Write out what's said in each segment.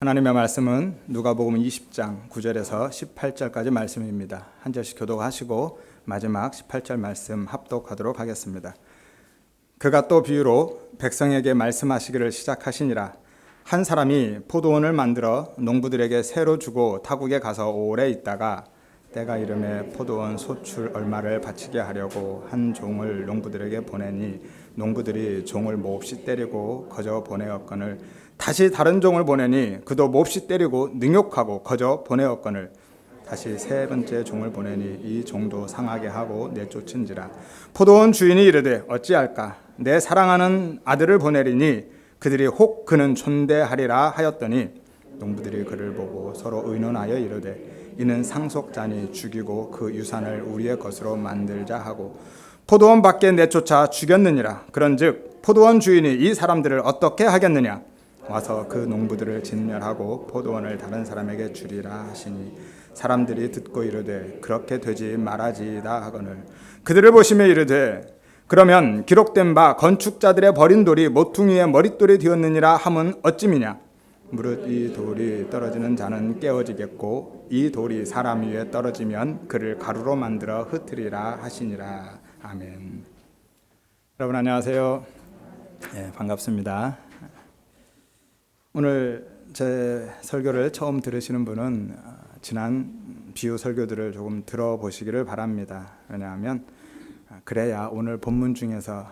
하나님의 말씀은 누가복음 20장 9절에서 18절까지 말씀입니다. 한 절씩 교독하시고 마지막 18절 말씀 합독하도록 하겠습니다. 그가 또 비유로 백성에게 말씀하시기를 시작하시니라. 한 사람이 포도원을 만들어 농부들에게 새로 주고 타국에 가서 오래 있다가 때가 이름에 포도원 소출 얼마를 바치게 하려고 한 종을 농부들에게 보내니 농부들이 종을 몹시 때리고 거저 보내었거늘 다시 다른 종을 보내니 그도 몹시 때리고 능욕하고 거저 보내었거늘 다시 세 번째 종을 보내니 이 종도 상하게 하고 내쫓은지라. 포도원 주인이 이르되 어찌할까? 내 사랑하는 아들을 보내리니 그들이 혹 그는 촌대하리라 하였더니 농부들이 그를 보고 서로 의논하여 이르되 이는 상속자니 죽이고 그 유산을 우리의 것으로 만들자 하고 포도원 밖에 내쫓아 죽였느니라. 그런즉 포도원 주인이 이 사람들을 어떻게 하겠느냐? 와서 그 농부들을 진멸하고 포도원을 다른 사람에게 주리라 하시니 사람들이 듣고 이르되 그렇게 되지 말아지이다 하거늘 그들을 보시며 이르되 그러면 기록된 바 건축자들의 버린 돌이 모퉁이의 머릿돌이 되었느니라 함은 어찌미냐? 무릇 이 돌이 떨어지는 자는 깨어지겠고 이 돌이 사람 위에 떨어지면 그를 가루로 만들어 흩으리라 하시니라. 아멘. 여러분 안녕하세요. 반갑습니다. 오늘 제 설교를 처음 들으시는 분은 지난 비유 설교들을 조금 들어보시기를 바랍니다. 왜냐하면 그래야 오늘 본문 중에서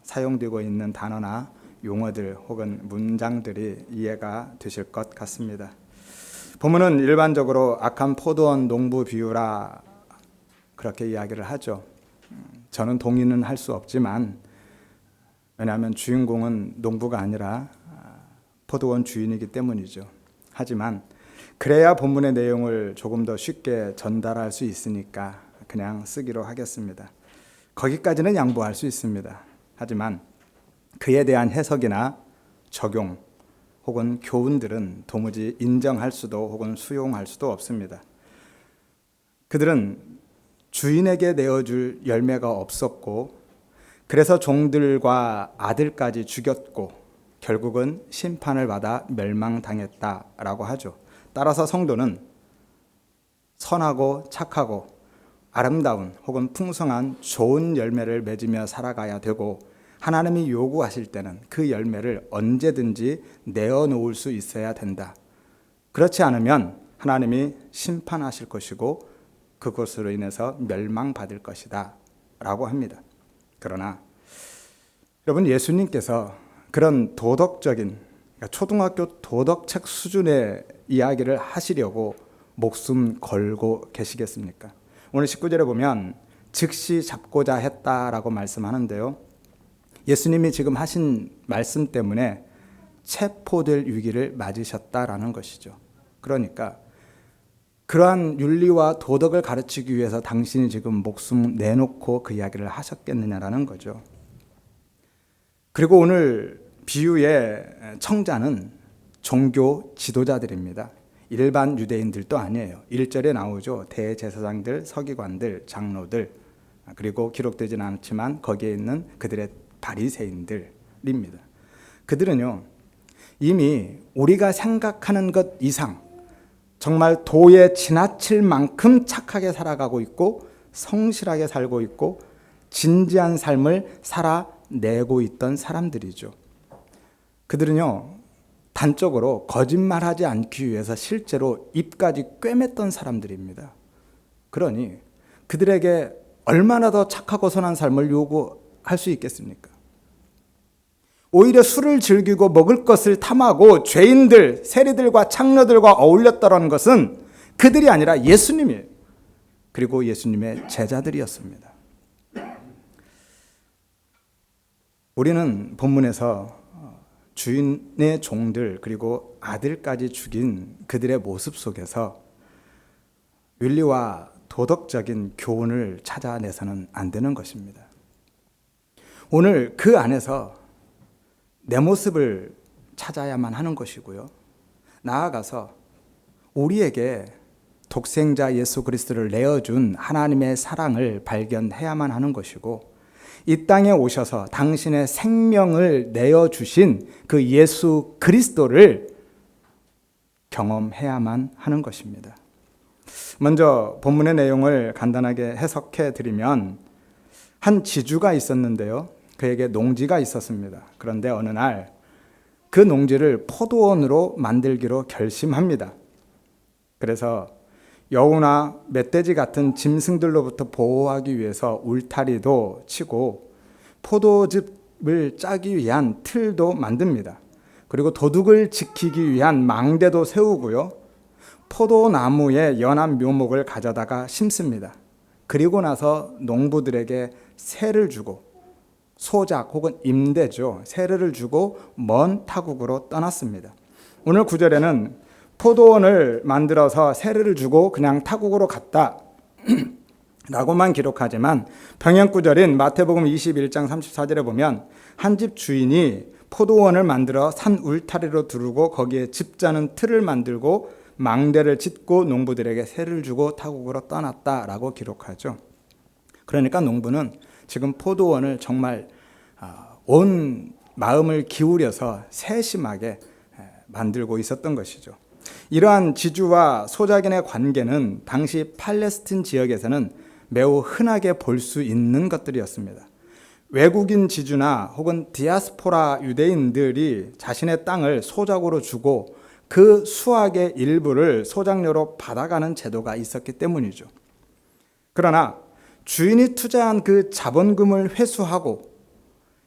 사용되고 있는 단어나 용어들 혹은 문장들이 이해가 되실 것 같습니다. 본문은 일반적으로 악한 포도원 농부 비유라 그렇게 이야기를 하죠. 저는 동의는 할 수 없지만 왜냐하면 주인공은 농부가 아니라 포도원 주인이기 때문이죠. 하지만 그래야 본문의 내용을 조금 더 쉽게 전달할 수 있으니까 그냥 쓰기로 하겠습니다. 거기까지는 양보할 수 있습니다. 하지만 그에 대한 해석이나 적용 혹은 교훈들은 도무지 인정할 수도 혹은 수용할 수도 없습니다. 그들은 주인에게 내어줄 열매가 없었고 그래서 종들과 아들까지 죽였고 결국은 심판을 받아 멸망당했다라고 하죠. 따라서 성도는 선하고 착하고 아름다운 혹은 풍성한 좋은 열매를 맺으며 살아가야 되고 하나님이 요구하실 때는 그 열매를 언제든지 내어놓을 수 있어야 된다. 그렇지 않으면 하나님이 심판하실 것이고 그것으로 인해서 멸망받을 것이다 라고 합니다. 그러나 여러분 예수님께서 그런 도덕적인 초등학교 도덕책 수준의 이야기를 하시려고 목숨 걸고 계시겠습니까? 오늘 19절에 보면 즉시 잡고자 했다라고 말씀하는데요. 예수님이 지금 하신 말씀 때문에 체포될 위기를 맞으셨다라는 것이죠. 그러니까 그러한 윤리와 도덕을 가르치기 위해서 당신이 지금 목숨 내놓고 그 이야기를 하셨겠느냐라는 거죠. 그리고 오늘 비유의 청자는 종교 지도자들입니다. 일반 유대인들도 아니에요. 1절에 나오죠. 대제사장들, 서기관들, 장로들, 그리고 기록되지는 않지만 거기에 있는 그들의 바리새인들입니다. 그들은요, 이미 우리가 생각하는 것 이상 정말 도에 지나칠 만큼 착하게 살아가고 있고 성실하게 살고 있고 진지한 삶을 살아내고 있던 사람들이죠. 그들은요, 단적으로 거짓말하지 않기 위해서 실제로 입까지 꿰맸던 사람들입니다. 그러니 그들에게 얼마나 더 착하고 선한 삶을 요구할 수 있겠습니까? 오히려 술을 즐기고 먹을 것을 탐하고 죄인들, 세리들과 창녀들과 어울렸다는 것은 그들이 아니라 예수님이에요. 그리고 예수님의 제자들이었습니다. 우리는 본문에서 주인의 종들 그리고 아들까지 죽인 그들의 모습 속에서 윤리와 도덕적인 교훈을 찾아내서는 안 되는 것입니다. 오늘 그 안에서 내 모습을 찾아야만 하는 것이고요. 나아가서 우리에게 독생자 예수 그리스도를 내어준 하나님의 사랑을 발견해야만 하는 것이고 이 땅에 오셔서 당신의 생명을 내어주신 그 예수 그리스도를 경험해야만 하는 것입니다. 먼저 본문의 내용을 간단하게 해석해 드리면 한 지주가 있었는데요. 그에게 농지가 있었습니다. 그런데 어느 날 그 농지를 포도원으로 만들기로 결심합니다. 그래서 여우나 멧돼지 같은 짐승들로부터 보호하기 위해서 울타리도 치고 포도즙을 짜기 위한 틀도 만듭니다. 그리고 도둑을 지키기 위한 망대도 세우고요. 포도나무의 연한 묘목을 가져다가 심습니다. 그리고 나서 농부들에게 세를 주고 소작 혹은 임대죠. 세를 주고 먼 타국으로 떠났습니다. 오늘 구절에는 포도원을 만들어서 세를 주고 그냥 타국으로 갔다 라고만 기록하지만 병행구절인 마태복음 21장 34절에 보면 한 집 주인이 포도원을 만들어 산 울타리로 두르고 거기에 집 자는 틀을 만들고 망대를 짓고 농부들에게 세를 주고 타국으로 떠났다라고 기록하죠. 그러니까 농부는 지금 포도원을 정말 온 마음을 기울여서 세심하게 만들고 있었던 것이죠. 이러한 지주와 소작인의 관계는 당시 팔레스틴 지역에서는 매우 흔하게 볼 수 있는 것들이었습니다. 외국인 지주나 혹은 디아스포라 유대인들이 자신의 땅을 소작으로 주고 그 수확의 일부를 소작료로 받아가는 제도가 있었기 때문이죠. 그러나 주인이 투자한 그 자본금을 회수하고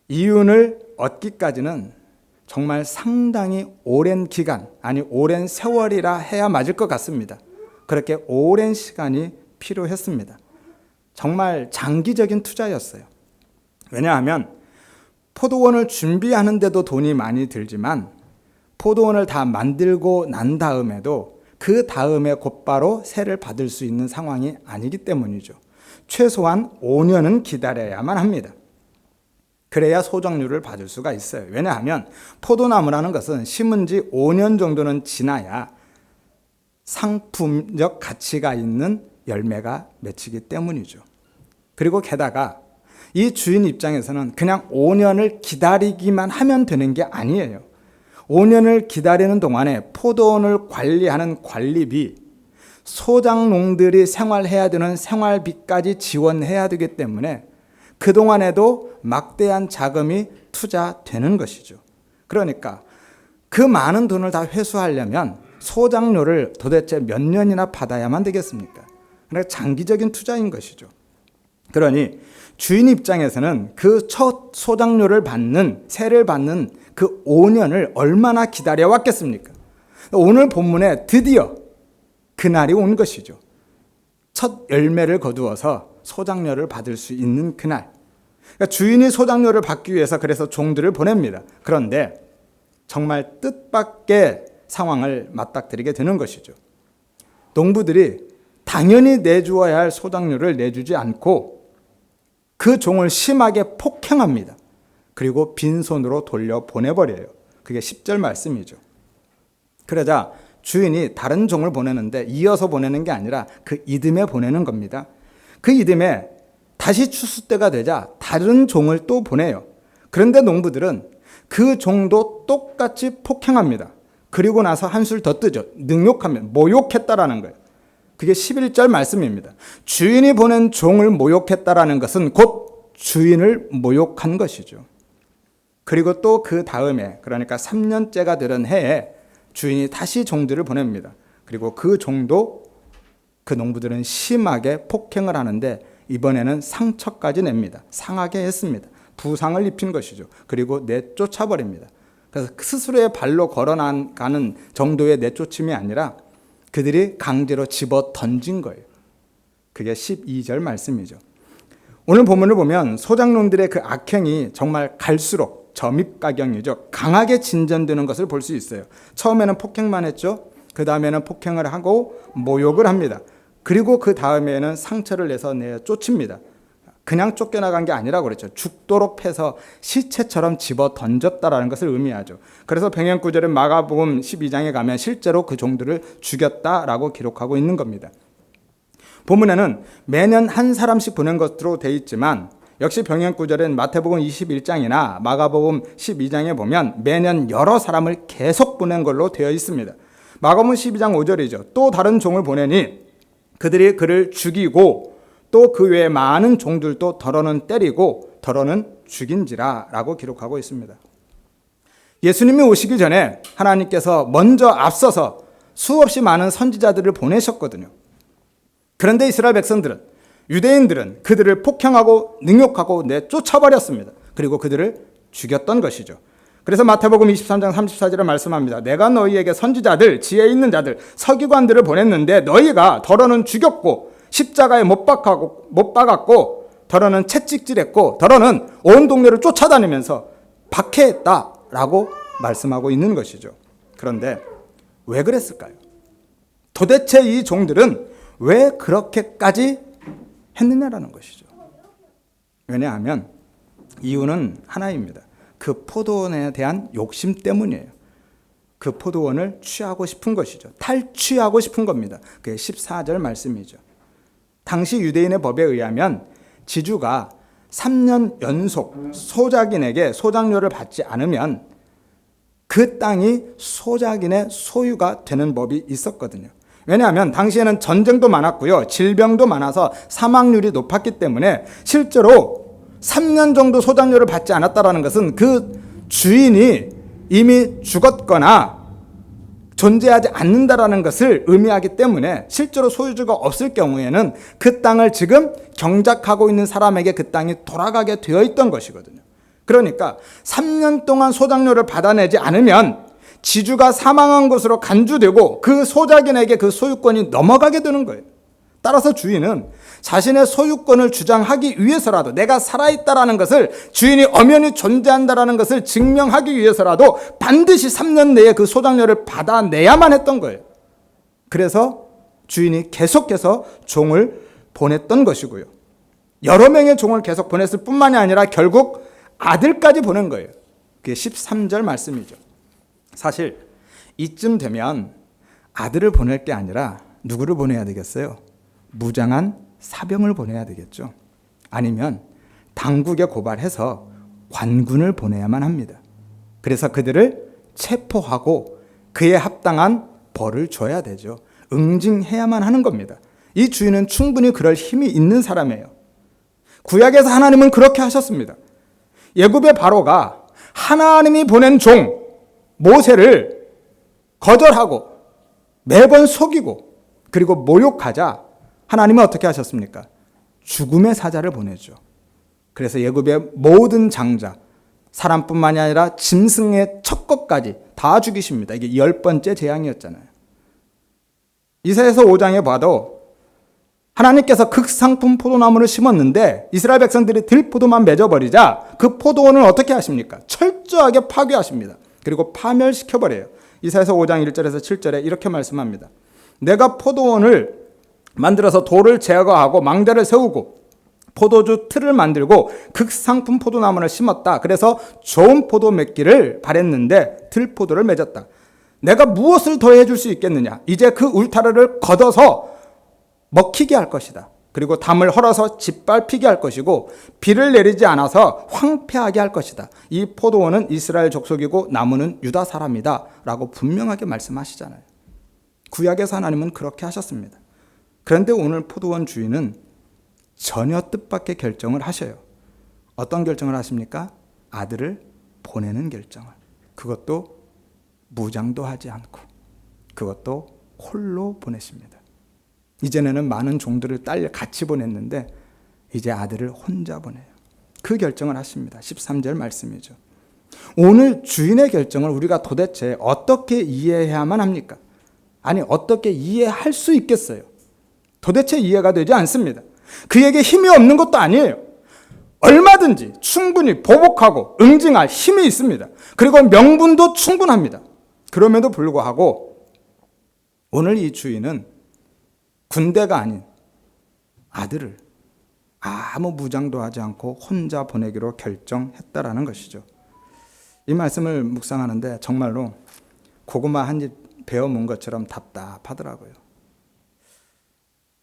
이윤을 얻기까지는 정말 상당히 오랜 기간, 아니 오랜 세월이라 해야 맞을 것 같습니다. 그렇게 오랜 시간이 필요했습니다. 정말 장기적인 투자였어요. 왜냐하면 포도원을 준비하는데도 돈이 많이 들지만 포도원을 다 만들고 난 다음에도 그 다음에 곧바로 세를 받을 수 있는 상황이 아니기 때문이죠. 최소한 5년은 기다려야만 합니다. 그래야 소작료를 받을 수가 있어요. 왜냐하면 포도나무라는 것은 심은 지 5년 정도는 지나야 상품적 가치가 있는 열매가 맺히기 때문이죠. 그리고 게다가 이 주인 입장에서는 그냥 5년을 기다리기만 하면 되는 게 아니에요. 5년을 기다리는 동안에 포도원을 관리하는 관리비, 소작농들이 생활해야 되는 생활비까지 지원해야 되기 때문에 그동안에도 막대한 자금이 투자되는 것이죠. 그러니까 그 많은 돈을 다 회수하려면 소작료를 도대체 몇 년이나 받아야만 되겠습니까? 그러니까 장기적인 투자인 것이죠. 그러니 주인 입장에서는 그 첫 소작료를 받는, 세를 받는 그 5년을 얼마나 기다려왔겠습니까? 오늘 본문에 드디어 그날이 온 것이죠. 첫 열매를 거두어서 소작료를 받을 수 있는 그날. 그러니까 주인이 소작료를 받기 위해서 그래서 종들을 보냅니다. 그런데 정말 뜻밖의 상황을 맞닥뜨리게 되는 것이죠. 농부들이 당연히 내주어야 할 소작료를 내주지 않고 그 종을 심하게 폭행합니다. 그리고 빈손으로 돌려보내버려요. 그게 10절 말씀이죠. 그러자 주인이 다른 종을 보내는데 이어서 보내는 게 아니라 그 이듬해 보내는 겁니다. 그 이듬해 다시 추수 때가 되자 다른 종을 또 보내요. 그런데 농부들은 그 종도 똑같이 폭행합니다. 그리고 나서 한술 더 뜨죠. 능욕하면 모욕했다라는 거예요. 그게 11절 말씀입니다. 주인이 보낸 종을 모욕했다라는 것은 곧 주인을 모욕한 것이죠. 그리고 또 그 다음에, 그러니까 3년째가 되던 해에 주인이 다시 종들을 보냅니다. 그리고 그 종도 그 농부들은 심하게 폭행을 하는데 이번에는 상처까지 냅니다. 상하게 했습니다. 부상을 입힌 것이죠. 그리고 내쫓아버립니다. 그래서 스스로의 발로 걸어가는 정도의 내쫓음이 아니라 그들이 강제로 집어 던진 거예요. 그게 12절 말씀이죠. 오늘 본문을 보면 소작농들의 그 악행이 정말 갈수록 점입가경이죠. 강하게 진전되는 것을 볼 수 있어요. 처음에는 폭행만 했죠. 그 다음에는 폭행을 하고 모욕을 합니다. 그리고 그 다음에는 상처를 내서 내쫓습니다. 그냥 쫓겨나간 게 아니라고 그랬죠. 죽도록 패서 시체처럼 집어 던졌다라는 것을 의미하죠. 그래서 병행구절은 마가복음 12장에 가면 실제로 그 종들을 죽였다라고 기록하고 있는 겁니다. 본문에는 매년 한 사람씩 보낸 것으로 되어 있지만 역시 병행구절은 마태복음 21장이나 마가복음 12장에 보면 매년 여러 사람을 계속 보낸 걸로 되어 있습니다. 마가복음 12장 5절이죠. 또 다른 종을 보내니 그들이 그를 죽이고 또 그 외에 많은 종들도 더러는 때리고 더러는 죽인지라 라고 기록하고 있습니다. 예수님이 오시기 전에 하나님께서 먼저 앞서서 수없이 많은 선지자들을 보내셨거든요. 그런데 이스라엘 백성들은, 유대인들은 그들을 폭행하고 능욕하고 내쫓아버렸습니다. 그리고 그들을 죽였던 것이죠. 그래서 마태복음 23장 34절에 말씀합니다. 내가 너희에게 선지자들, 지혜 있는 자들, 서기관들을 보냈는데 너희가 더러는 죽였고 십자가에 못 박았고 더러는 채찍질했고 더러는 온 동네를 쫓아다니면서 박해했다라고 말씀하고 있는 것이죠. 그런데 왜 그랬을까요? 도대체 이 종들은 왜 그렇게까지 했느냐라는 것이죠. 왜냐하면 이유는 하나입니다. 그 포도원에 대한 욕심 때문이에요. 그 포도원을 취하고 싶은 것이죠. 탈취하고 싶은 겁니다. 그게 14절 말씀이죠. 당시 유대인의 법에 의하면 지주가 3년 연속 소작인에게 소작료를 받지 않으면 그 땅이 소작인의 소유가 되는 법이 있었거든요. 왜냐하면 당시에는 전쟁도 많았고요. 질병도 많아서 사망률이 높았기 때문에 실제로 3년 정도 소작료를 받지 않았다는 것은 그 주인이 이미 죽었거나 존재하지 않는다라는 것을 의미하기 때문에 실제로 소유주가 없을 경우에는 그 땅을 지금 경작하고 있는 사람에게 그 땅이 돌아가게 되어 있던 것이거든요. 그러니까 3년 동안 소작료를 받아내지 않으면 지주가 사망한 것으로 간주되고 그 소작인에게 그 소유권이 넘어가게 되는 거예요. 따라서 주인은 자신의 소유권을 주장하기 위해서라도 내가 살아있다라는 것을 주인이 엄연히 존재한다라는 것을 증명하기 위해서라도 반드시 3년 내에 그 소작료를 받아내야만 했던 거예요. 그래서 주인이 계속해서 종을 보냈던 것이고요. 여러 명의 종을 계속 보냈을 뿐만이 아니라 결국 아들까지 보낸 거예요. 그게 13절 말씀이죠. 사실 이쯤 되면 아들을 보낼 게 아니라 누구를 보내야 되겠어요? 무장한 사병을 보내야 되겠죠. 아니면 당국에 고발해서 관군을 보내야만 합니다. 그래서 그들을 체포하고 그에 합당한 벌을 줘야 되죠. 응징해야만 하는 겁니다. 이 주인은 충분히 그럴 힘이 있는 사람이에요. 구약에서 하나님은 그렇게 하셨습니다. 애굽의 바로가 하나님이 보낸 종 모세를 거절하고 매번 속이고 그리고 모욕하자 하나님은 어떻게 하셨습니까? 죽음의 사자를 보내죠. 그래서 애굽의 모든 장자, 사람뿐만이 아니라 짐승의 첫 것까지 다 죽이십니다. 이게 10번째 재앙이었잖아요. 이사야서 5장에 봐도 하나님께서 극상품 포도나무를 심었는데 이스라엘 백성들이 들포도만 맺어버리자 그 포도원을 어떻게 하십니까? 철저하게 파괴하십니다. 그리고 파멸시켜버려요. 이사야서 5장 1절에서 7절에 이렇게 말씀합니다. 내가 포도원을 만들어서 돌을 제거하고 망대를 세우고 포도주 틀을 만들고 극상품 포도나무를 심었다. 그래서 좋은 포도 맺기를 바랬는데 들포도를 맺었다. 내가 무엇을 더 해줄 수 있겠느냐? 이제 그 울타리를 걷어서 먹히게 할 것이다. 그리고 담을 헐어서 짓밟히게 할 것이고 비를 내리지 않아서 황폐하게 할 것이다. 이 포도원은 이스라엘 족속이고 나무는 유다 사람이다 라고 분명하게 말씀하시잖아요. 구약에서 하나님은 그렇게 하셨습니다. 그런데 오늘 포도원 주인은 전혀 뜻밖의 결정을 하셔요. 어떤 결정을 하십니까? 아들을 보내는 결정을. 그것도 무장도 하지 않고 그것도 홀로 보내십니다. 이전에는 많은 종들을 같이 보냈는데 이제 아들을 혼자 보내요. 그 결정을 하십니다. 13절 말씀이죠. 오늘 주인의 결정을 우리가 도대체 어떻게 이해해야만 합니까? 아니 어떻게 이해할 수 있겠어요? 도대체 이해가 되지 않습니다. 그에게 힘이 없는 것도 아니에요. 얼마든지 충분히 보복하고 응징할 힘이 있습니다. 그리고 명분도 충분합니다. 그럼에도 불구하고 오늘 이 주인은 군대가 아닌 아들을 아무 무장도 하지 않고 혼자 보내기로 결정했다라는 것이죠. 이 말씀을 묵상하는데 정말로 고구마 한 입 베어 문 것처럼 답답하더라고요.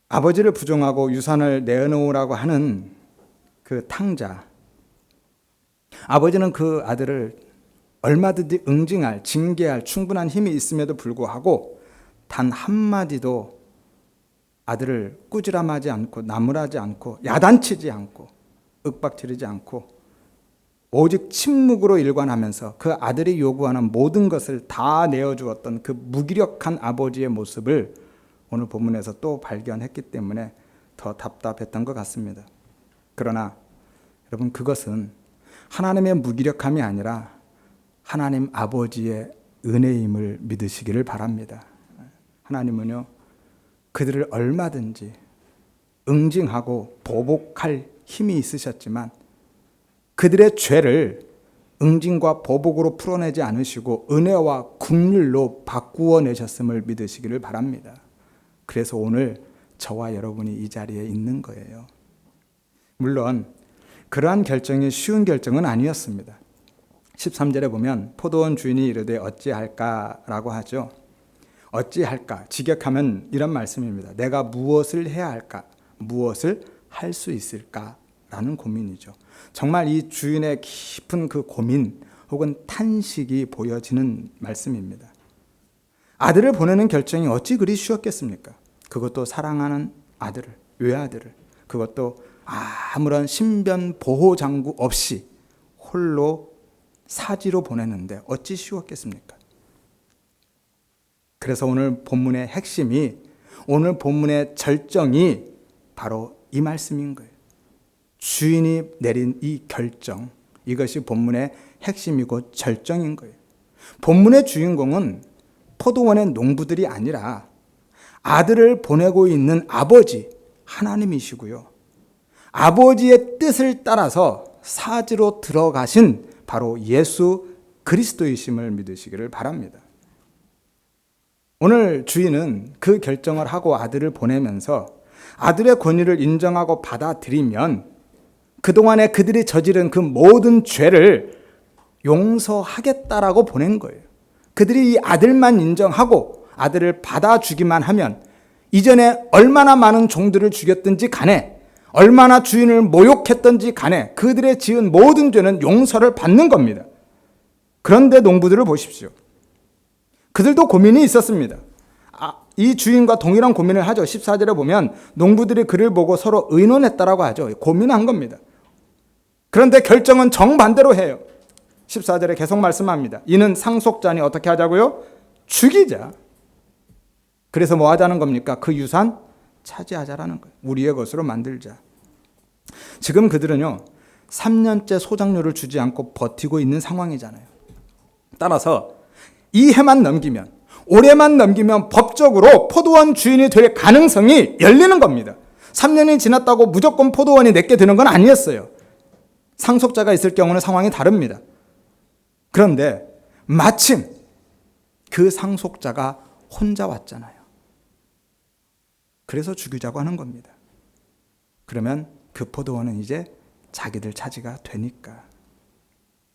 아버지를 부정하고 유산을 내놓으라고 하는 그 탕자. 아버지는 그 아들을 얼마든지 응징할, 징계할 충분한 힘이 있음에도 불구하고 단 한마디도 아들을 꾸지람하지 않고 나무라지 않고 야단치지 않고 윽박지르지 않고 오직 침묵으로 일관하면서 그 아들이 요구하는 모든 것을 다 내어주었던 그 무기력한 아버지의 모습을 오늘 본문에서 또 발견했기 때문에 더 답답했던 것 같습니다. 그러나 여러분, 그것은 하나님의 무기력함이 아니라 하나님 아버지의 은혜임을 믿으시기를 바랍니다. 하나님은요, 그들을 얼마든지 응징하고 보복할 힘이 있으셨지만 그들의 죄를 응징과 보복으로 풀어내지 않으시고 은혜와 긍휼로 바꾸어 내셨음을 믿으시기를 바랍니다. 그래서 오늘 저와 여러분이 이 자리에 있는 거예요. 물론 그러한 결정이 쉬운 결정은 아니었습니다. 13절에 보면 포도원 주인이 이르되 어찌할까라고 하죠. 어찌할까? 직역하면 이런 말씀입니다. 내가 무엇을 해야 할까? 무엇을 할 수 있을까? 라는 고민이죠. 정말 이 주인의 깊은 그 고민 혹은 탄식이 보여지는 말씀입니다. 아들을 보내는 결정이 어찌 그리 쉬웠겠습니까? 그것도 사랑하는 아들을, 외아들을, 그것도 아무런 신변 보호 장구 없이 홀로 사지로 보내는데 어찌 쉬웠겠습니까? 그래서 오늘 본문의 핵심이, 오늘 본문의 절정이 바로 이 말씀인 거예요. 주인이 내린 이 결정, 이것이 본문의 핵심이고 절정인 거예요. 본문의 주인공은 포도원의 농부들이 아니라 아들을 보내고 있는 아버지 하나님이시고요. 아버지의 뜻을 따라서 사지로 들어가신 바로 예수 그리스도이심을 믿으시기를 바랍니다. 오늘 주인은 그 결정을 하고 아들을 보내면서 아들의 권위를 인정하고 받아들이면 그동안에 그들이 저지른 그 모든 죄를 용서하겠다라고 보낸 거예요. 그들이 이 아들만 인정하고 아들을 받아주기만 하면 이전에 얼마나 많은 종들을 죽였든지 간에 얼마나 주인을 모욕했든지 간에 그들의 지은 모든 죄는 용서를 받는 겁니다. 그런데 농부들을 보십시오. 그들도 고민이 있었습니다. 이 주인과 동일한 고민을 하죠. 14절에 보면 농부들이 그를 보고 서로 의논했다라고 하죠. 고민한 겁니다. 그런데 결정은 정반대로 해요. 14절에 계속 말씀합니다. 이는 상속자니 어떻게 하자고요? 죽이자. 그래서 뭐 하자는 겁니까? 그 유산 차지하자라는 거예요. 우리의 것으로 만들자. 지금 그들은요, 3년째 소작료를 주지 않고 버티고 있는 상황이잖아요. 따라서 이 해만 넘기면, 올해만 넘기면 법적으로 포도원 주인이 될 가능성이 열리는 겁니다. 3년이 지났다고 무조건 포도원이 내게 되는 건 아니었어요. 상속자가 있을 경우는 상황이 다릅니다. 그런데 마침 그 상속자가 혼자 왔잖아요. 그래서 죽이자고 하는 겁니다. 그러면 그 포도원은 이제 자기들 차지가 되니까.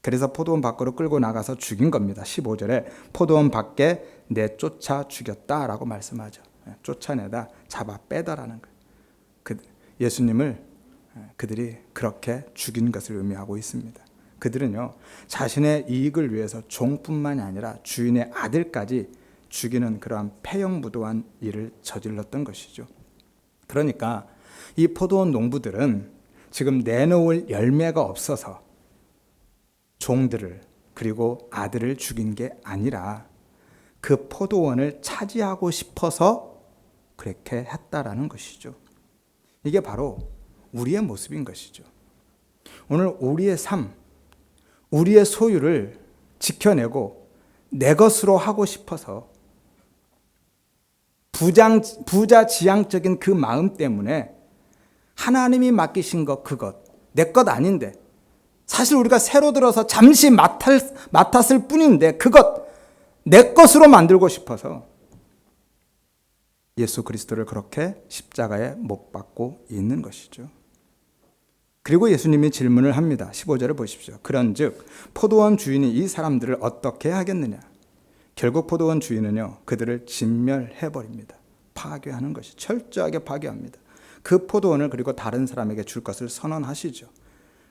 그래서 포도원 밖으로 끌고 나가서 죽인 겁니다. 15절에 포도원 밖에 내쫓아 죽였다라고 말씀하죠. 쫓아내다 잡아 빼다라는 거예요. 예수님을 그들이 그렇게 죽인 것을 의미하고 있습니다. 그들은요, 자신의 이익을 위해서 종뿐만이 아니라 주인의 아들까지 죽이는 그러한 폐영무도한 일을 저질렀던 것이죠. 그러니까 이 포도원 농부들은 지금 내놓을 열매가 없어서 종들을 그리고 아들을 죽인 게 아니라 그 포도원을 차지하고 싶어서 그렇게 했다라는 것이죠. 이게 바로 우리의 모습인 것이죠. 오늘 우리의 삶, 우리의 소유를 지켜내고 내 것으로 하고 싶어서 부자지향적인 그 마음 때문에 하나님이 맡기신 것, 그것, 내 것 아닌데, 사실 우리가 새로 들어서 잠시 맡았을 뿐인데 그것 내 것으로 만들고 싶어서 예수 그리스도를 그렇게 십자가에 못 박고 있는 것이죠. 그리고 예수님이 질문을 합니다. 15절을 보십시오. 그런즉 포도원 주인이 이 사람들을 어떻게 하겠느냐? 결국 포도원 주인은요, 그들을 진멸해버립니다. 파괴하는 것이, 철저하게 파괴합니다. 그 포도원을 그리고 다른 사람에게 줄 것을 선언하시죠.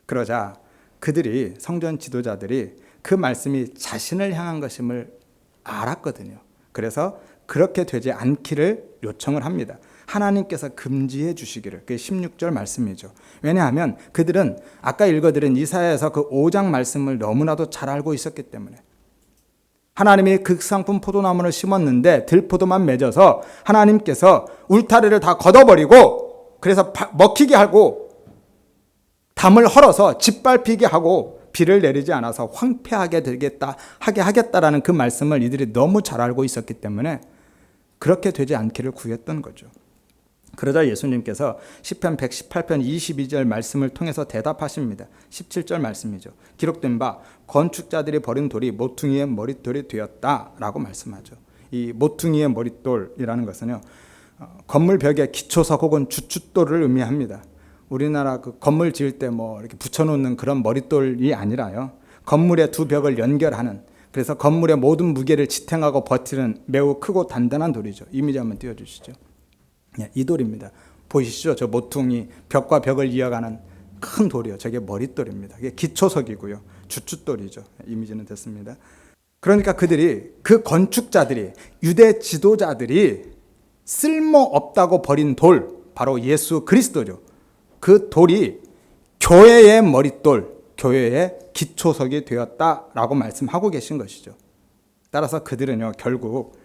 그러자 그들이, 성전 지도자들이 그 말씀이 자신을 향한 것임을 알았거든요. 그래서 그렇게 되지 않기를 요청을 합니다. 하나님께서 금지해 주시기를. 그게 16절 말씀이죠. 왜냐하면 그들은 아까 읽어드린 이사야에서 그 5장 말씀을 너무나도 잘 알고 있었기 때문에, 하나님이 극상품 포도나무를 심었는데 들포도만 맺어서 하나님께서 울타리를 다 걷어버리고 그래서 먹히게 하고 담을 헐어서 짓밟히게 하고 비를 내리지 않아서 황폐하게 하게 하겠다라는 그 말씀을 이들이 너무 잘 알고 있었기 때문에 그렇게 되지 않기를 구했던 거죠. 그러자 예수님께서 시편 118편 22절 말씀을 통해서 대답하십니다. 17절 말씀이죠. 기록된 바 건축자들이 버린 돌이 모퉁이의 머릿돌이 되었다라고 말씀하죠. 이 모퉁이의 머릿돌이라는 것은요, 건물 벽의 기초석 혹은 주춧돌을 의미합니다. 우리나라 그 건물 지을 때 뭐 이렇게 붙여놓는 그런 머릿돌이 아니라요, 건물의 두 벽을 연결하는, 그래서 건물의 모든 무게를 지탱하고 버티는 매우 크고 단단한 돌이죠. 이미지 한번 띄워주시죠. 이 돌입니다. 보이시죠? 저 모퉁이, 벽과 벽을 이어가는 큰 돌이요. 저게 머릿돌입니다. 이게 기초석이고요. 주춧돌이죠. 이미지는 됐습니다. 그러니까 그 건축자들이, 유대 지도자들이 쓸모없다고 버린 돌, 바로 예수 그리스도죠. 그 돌이 교회의 머릿돌, 교회의 기초석이 되었다라고 말씀하고 계신 것이죠. 따라서 그들은요, 결국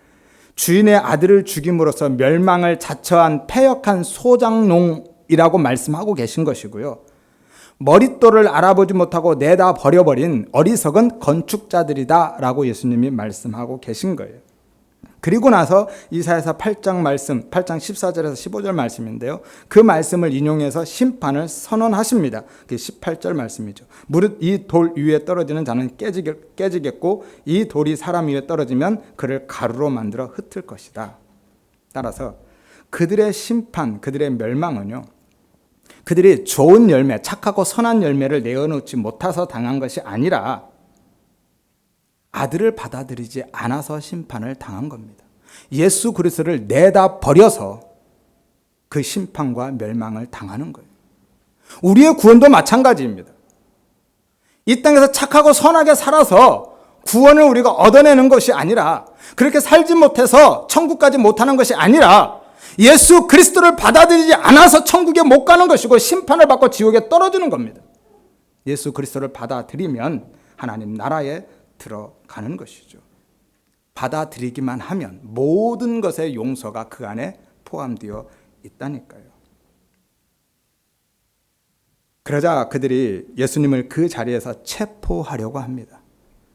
주인의 아들을 죽임으로써 멸망을 자처한 패역한 소장농이라고 말씀하고 계신 것이고요. 머릿돌을 알아보지 못하고 내다 버려버린 어리석은 건축자들이다라고 예수님이 말씀하고 계신 거예요. 그리고 나서 이사야서 8장 말씀, 8장 14절에서 15절 말씀인데요. 그 말씀을 인용해서 심판을 선언하십니다. 그게 18절 말씀이죠. 무릇 이 돌 위에 떨어지는 자는 깨지겠고 이 돌이 사람 위에 떨어지면 그를 가루로 만들어 흩을 것이다. 따라서 그들의 심판, 그들의 멸망은요, 그들이 좋은 열매, 착하고 선한 열매를 내어놓지 못해서 당한 것이 아니라 아들을 받아들이지 않아서 심판을 당한 겁니다. 예수 그리스도를 내다 버려서 그 심판과 멸망을 당하는 거예요. 우리의 구원도 마찬가지입니다. 이 땅에서 착하고 선하게 살아서 구원을 우리가 얻어내는 것이 아니라, 그렇게 살지 못해서 천국까지 못하는 것이 아니라 예수 그리스도를 받아들이지 않아서 천국에 못 가는 것이고 심판을 받고 지옥에 떨어지는 겁니다. 예수 그리스도를 받아들이면 하나님 나라에 들어가는 것이죠. 받아들이기만 하면 모든 것의 용서가 그 안에 포함되어 있다니까요. 그러자 그들이 예수님을 그 자리에서 체포하려고 합니다.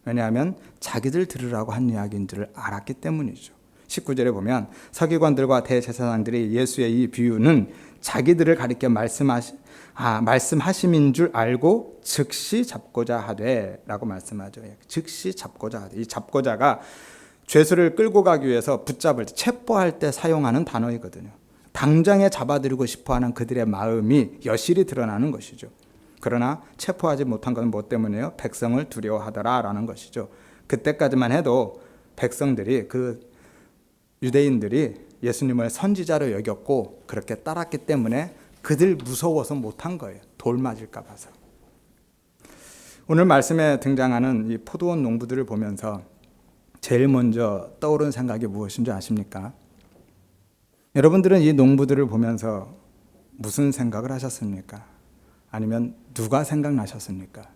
왜냐하면 자기들 들으라고 한 이야기인 줄 알았기 때문이죠. 19절에 보면 서기관들과 대제사장들이 예수의 이 비유는 자기들을 가리켜 말씀하심인 줄 알고 즉시 잡고자 하되 라고 말씀하죠. 즉시 잡고자 하되. 이 잡고자가 죄수를 끌고 가기 위해서 붙잡을 때, 체포할 때 사용하는 단어이거든요. 당장에 잡아들이고 싶어하는 그들의 마음이 여실히 드러나는 것이죠. 그러나 체포하지 못한 것은 뭐 때문이에요? 백성을 두려워하더라라는 것이죠. 그때까지만 해도 백성들이, 그 유대인들이 예수님을 선지자로 여겼고 그렇게 따랐기 때문에 그들 무서워서 못한 거예요. 돌 맞을까 봐서. 오늘 말씀에 등장하는 이 포도원 농부들을 보면서 제일 먼저 떠오른 생각이 무엇인 줄 아십니까? 여러분들은 이 농부들을 보면서 무슨 생각을 하셨습니까? 아니면 누가 생각나셨습니까?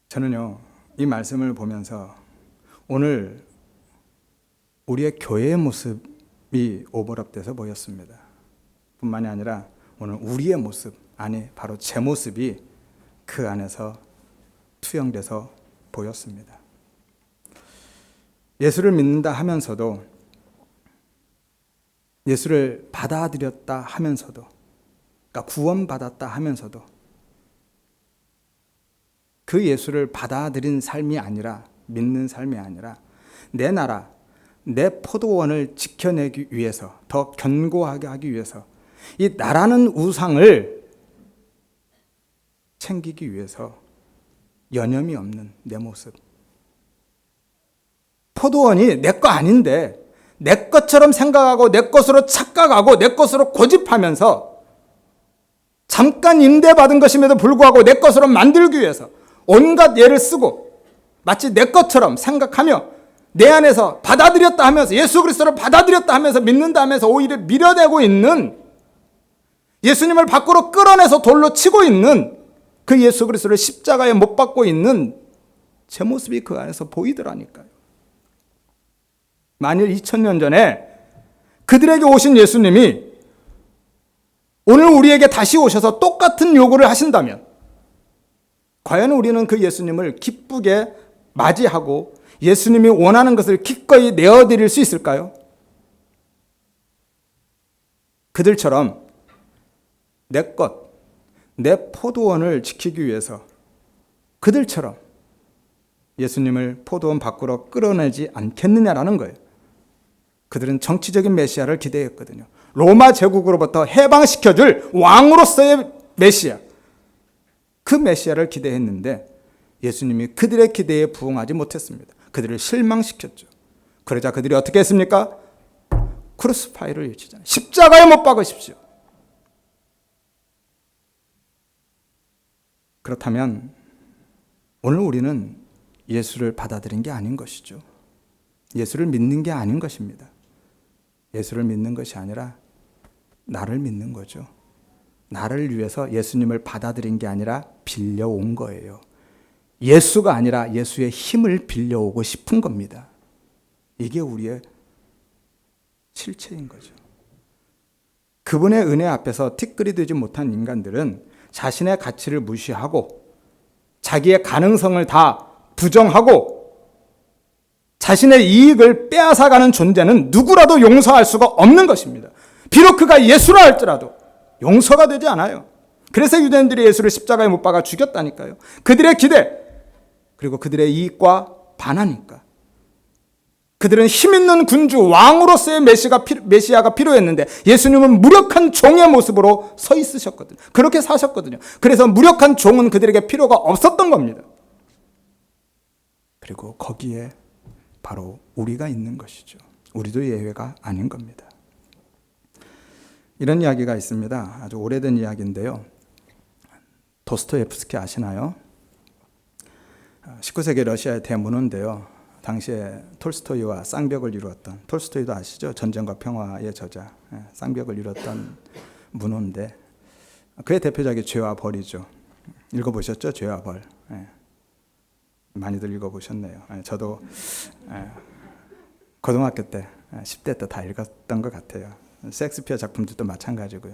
저는요, 이 말씀을 보면서 오늘 우리의 교회의 모습이 오버랩돼서 보였습니다. 뿐만이 아니라 오늘 우리의 모습, 아니 바로 제 모습이 그 안에서 투영돼서 보였습니다. 예수를 믿는다 하면서도, 예수를 받아들였다 하면서도, 그러니까 구원받았다 하면서도 그 예수를 받아들인 삶이 아니라, 믿는 삶이 아니라 내 나라, 내 포도원을 지켜내기 위해서, 더 견고하게 하기 위해서 이 나라는 우상을 챙기기 위해서 여념이 없는 내 모습. 포도원이 내 거 아닌데 내 것처럼 생각하고 내 것으로 착각하고 내 것으로 고집하면서 잠깐 임대받은 것임에도 불구하고 내 것으로 만들기 위해서 온갖 예를 쓰고 마치 내 것처럼 생각하며 내 안에서 받아들였다 하면서, 예수 그리스도를 받아들였다 하면서, 믿는다 하면서 오히려 밀어내고 있는, 예수님을 밖으로 끌어내서 돌로 치고 있는 그 예수 그리스도를 십자가에 못 박고 있는 제 모습이 그 안에서 보이더라니까요. 만일 2000년 전에 그들에게 오신 예수님이 오늘 우리에게 다시 오셔서 똑같은 요구를 하신다면 과연 우리는 그 예수님을 기쁘게 맞이하고 예수님이 원하는 것을 기꺼이 내어드릴 수 있을까요? 그들처럼 내 포도원을 지키기 위해서 그들처럼 예수님을 포도원 밖으로 끌어내지 않겠느냐라는 거예요. 그들은 정치적인 메시아를 기대했거든요. 로마 제국으로부터 해방시켜줄 왕으로서의 메시아, 그 메시아를 기대했는데 예수님이 그들의 기대에 부응하지 못했습니다. 그들을 실망시켰죠. 그러자 그들이 어떻게 했습니까? 크루스파이를 외치잖아요. 십자가에 못 박으십시오. 그렇다면 오늘 우리는 예수를 받아들인 게 아닌 것이죠. 예수를 믿는 게 아닌 것입니다. 예수를 믿는 것이 아니라 나를 믿는 거죠. 나를 위해서 예수님을 받아들인 게 아니라 빌려온 거예요. 예수가 아니라 예수의 힘을 빌려오고 싶은 겁니다. 이게 우리의 실체인 거죠. 그분의 은혜 앞에서 티끌이 되지 못한 인간들은 자신의 가치를 무시하고 자기의 가능성을 다 부정하고 자신의 이익을 빼앗아가는 존재는 누구라도 용서할 수가 없는 것입니다. 비록 그가 예수라 할지라도 용서가 되지 않아요. 그래서 유대인들이 예수를 십자가에 못 박아 죽였다니까요. 그들의 기대, 그리고 그들의 이익과 반하니까. 그들은 힘있는 군주, 왕으로서의 메시아가 필요했는데 예수님은 무력한 종의 모습으로 서 있으셨거든요. 그렇게 사셨거든요. 그래서 무력한 종은 그들에게 필요가 없었던 겁니다. 그리고 거기에 바로 우리가 있는 것이죠. 우리도 예외가 아닌 겁니다. 이런 이야기가 있습니다. 아주 오래된 이야기인데요. 도스토옙스키 아시나요? 19세기 러시아의 대문호인데요. 당시에 톨스토이와 쌍벽을 이루었던, 톨스토이도 아시죠? 전쟁과 평화의 저자, 쌍벽을 이뤘던 문호인데 그의 대표작이 죄와 벌이죠. 읽어보셨죠? 죄와 벌. 많이들 읽어보셨네요. 저도 고등학교 때, 10대 때 다 읽었던 것 같아요. 셰익스피어 작품들도 마찬가지고요.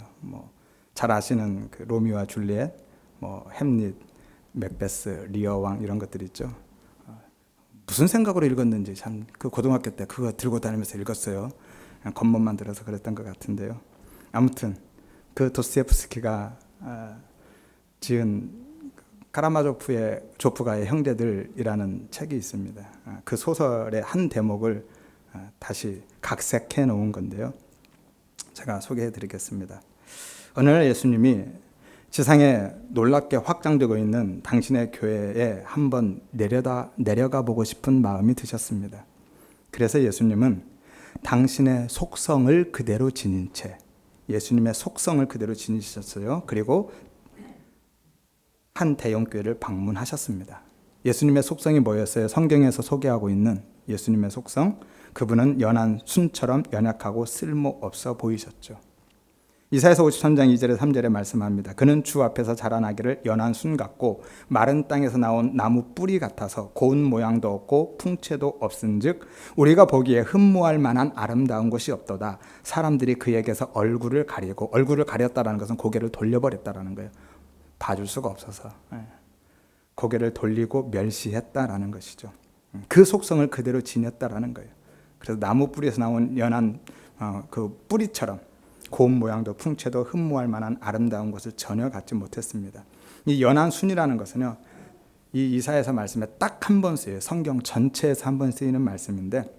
잘 아시는 그 로미오와 줄리엣, 햄릿, 맥베스, 리어 왕 이런 것들 있죠. 무슨 생각으로 읽었는지 참 그 고등학교 때 그거 들고 다니면서 읽었어요. 겉멋만 들어서 그랬던 것 같은데요. 아무튼 그 도스토옙스키가 지은 카라마조프의 조프가의 형제들이라는 책이 있습니다. 그 소설의 한 대목을 다시 각색해 놓은 건데요. 제가 소개해 드리겠습니다. 어느 날 예수님이 지상에 놀랍게 확장되고 있는 당신의 교회에 한번 내려가 보고 싶은 마음이 드셨습니다. 그래서 예수님은 당신의 속성을 그대로 지닌 채, 예수님의 속성을 그대로 지니셨어요. 그리고 한 대형교회를 방문하셨습니다. 예수님의 속성이 뭐였어요? 성경에서 소개하고 있는 예수님의 속성, 그분은 연한 순처럼 연약하고 쓸모없어 보이셨죠. 이사야서 53장 2절에 3절에 말씀합니다. 그는 주 앞에서 자라나기를 연한 순 같고 마른 땅에서 나온 나무 뿌리 같아서 고운 모양도 없고 풍채도 없은즉 우리가 보기에 흠모할 만한 아름다운 것이 없도다. 사람들이 그에게서 얼굴을 가리고, 얼굴을 가렸다라는 것은 고개를 돌려버렸다라는 거예요. 봐줄 수가 없어서 고개를 돌리고 멸시했다라는 것이죠. 그 속성을 그대로 지녔다라는 거예요. 그래서 나무 뿌리에서 나온 연한 그 뿌리처럼 고운 모양도 풍채도 흠모할 만한 아름다운 것을 전혀 갖지 못했습니다. 이 연한 순이라는 것은요, 이 이사야서 말씀에 딱 한 번 쓰여요. 성경 전체에서 한 번 쓰이는 말씀인데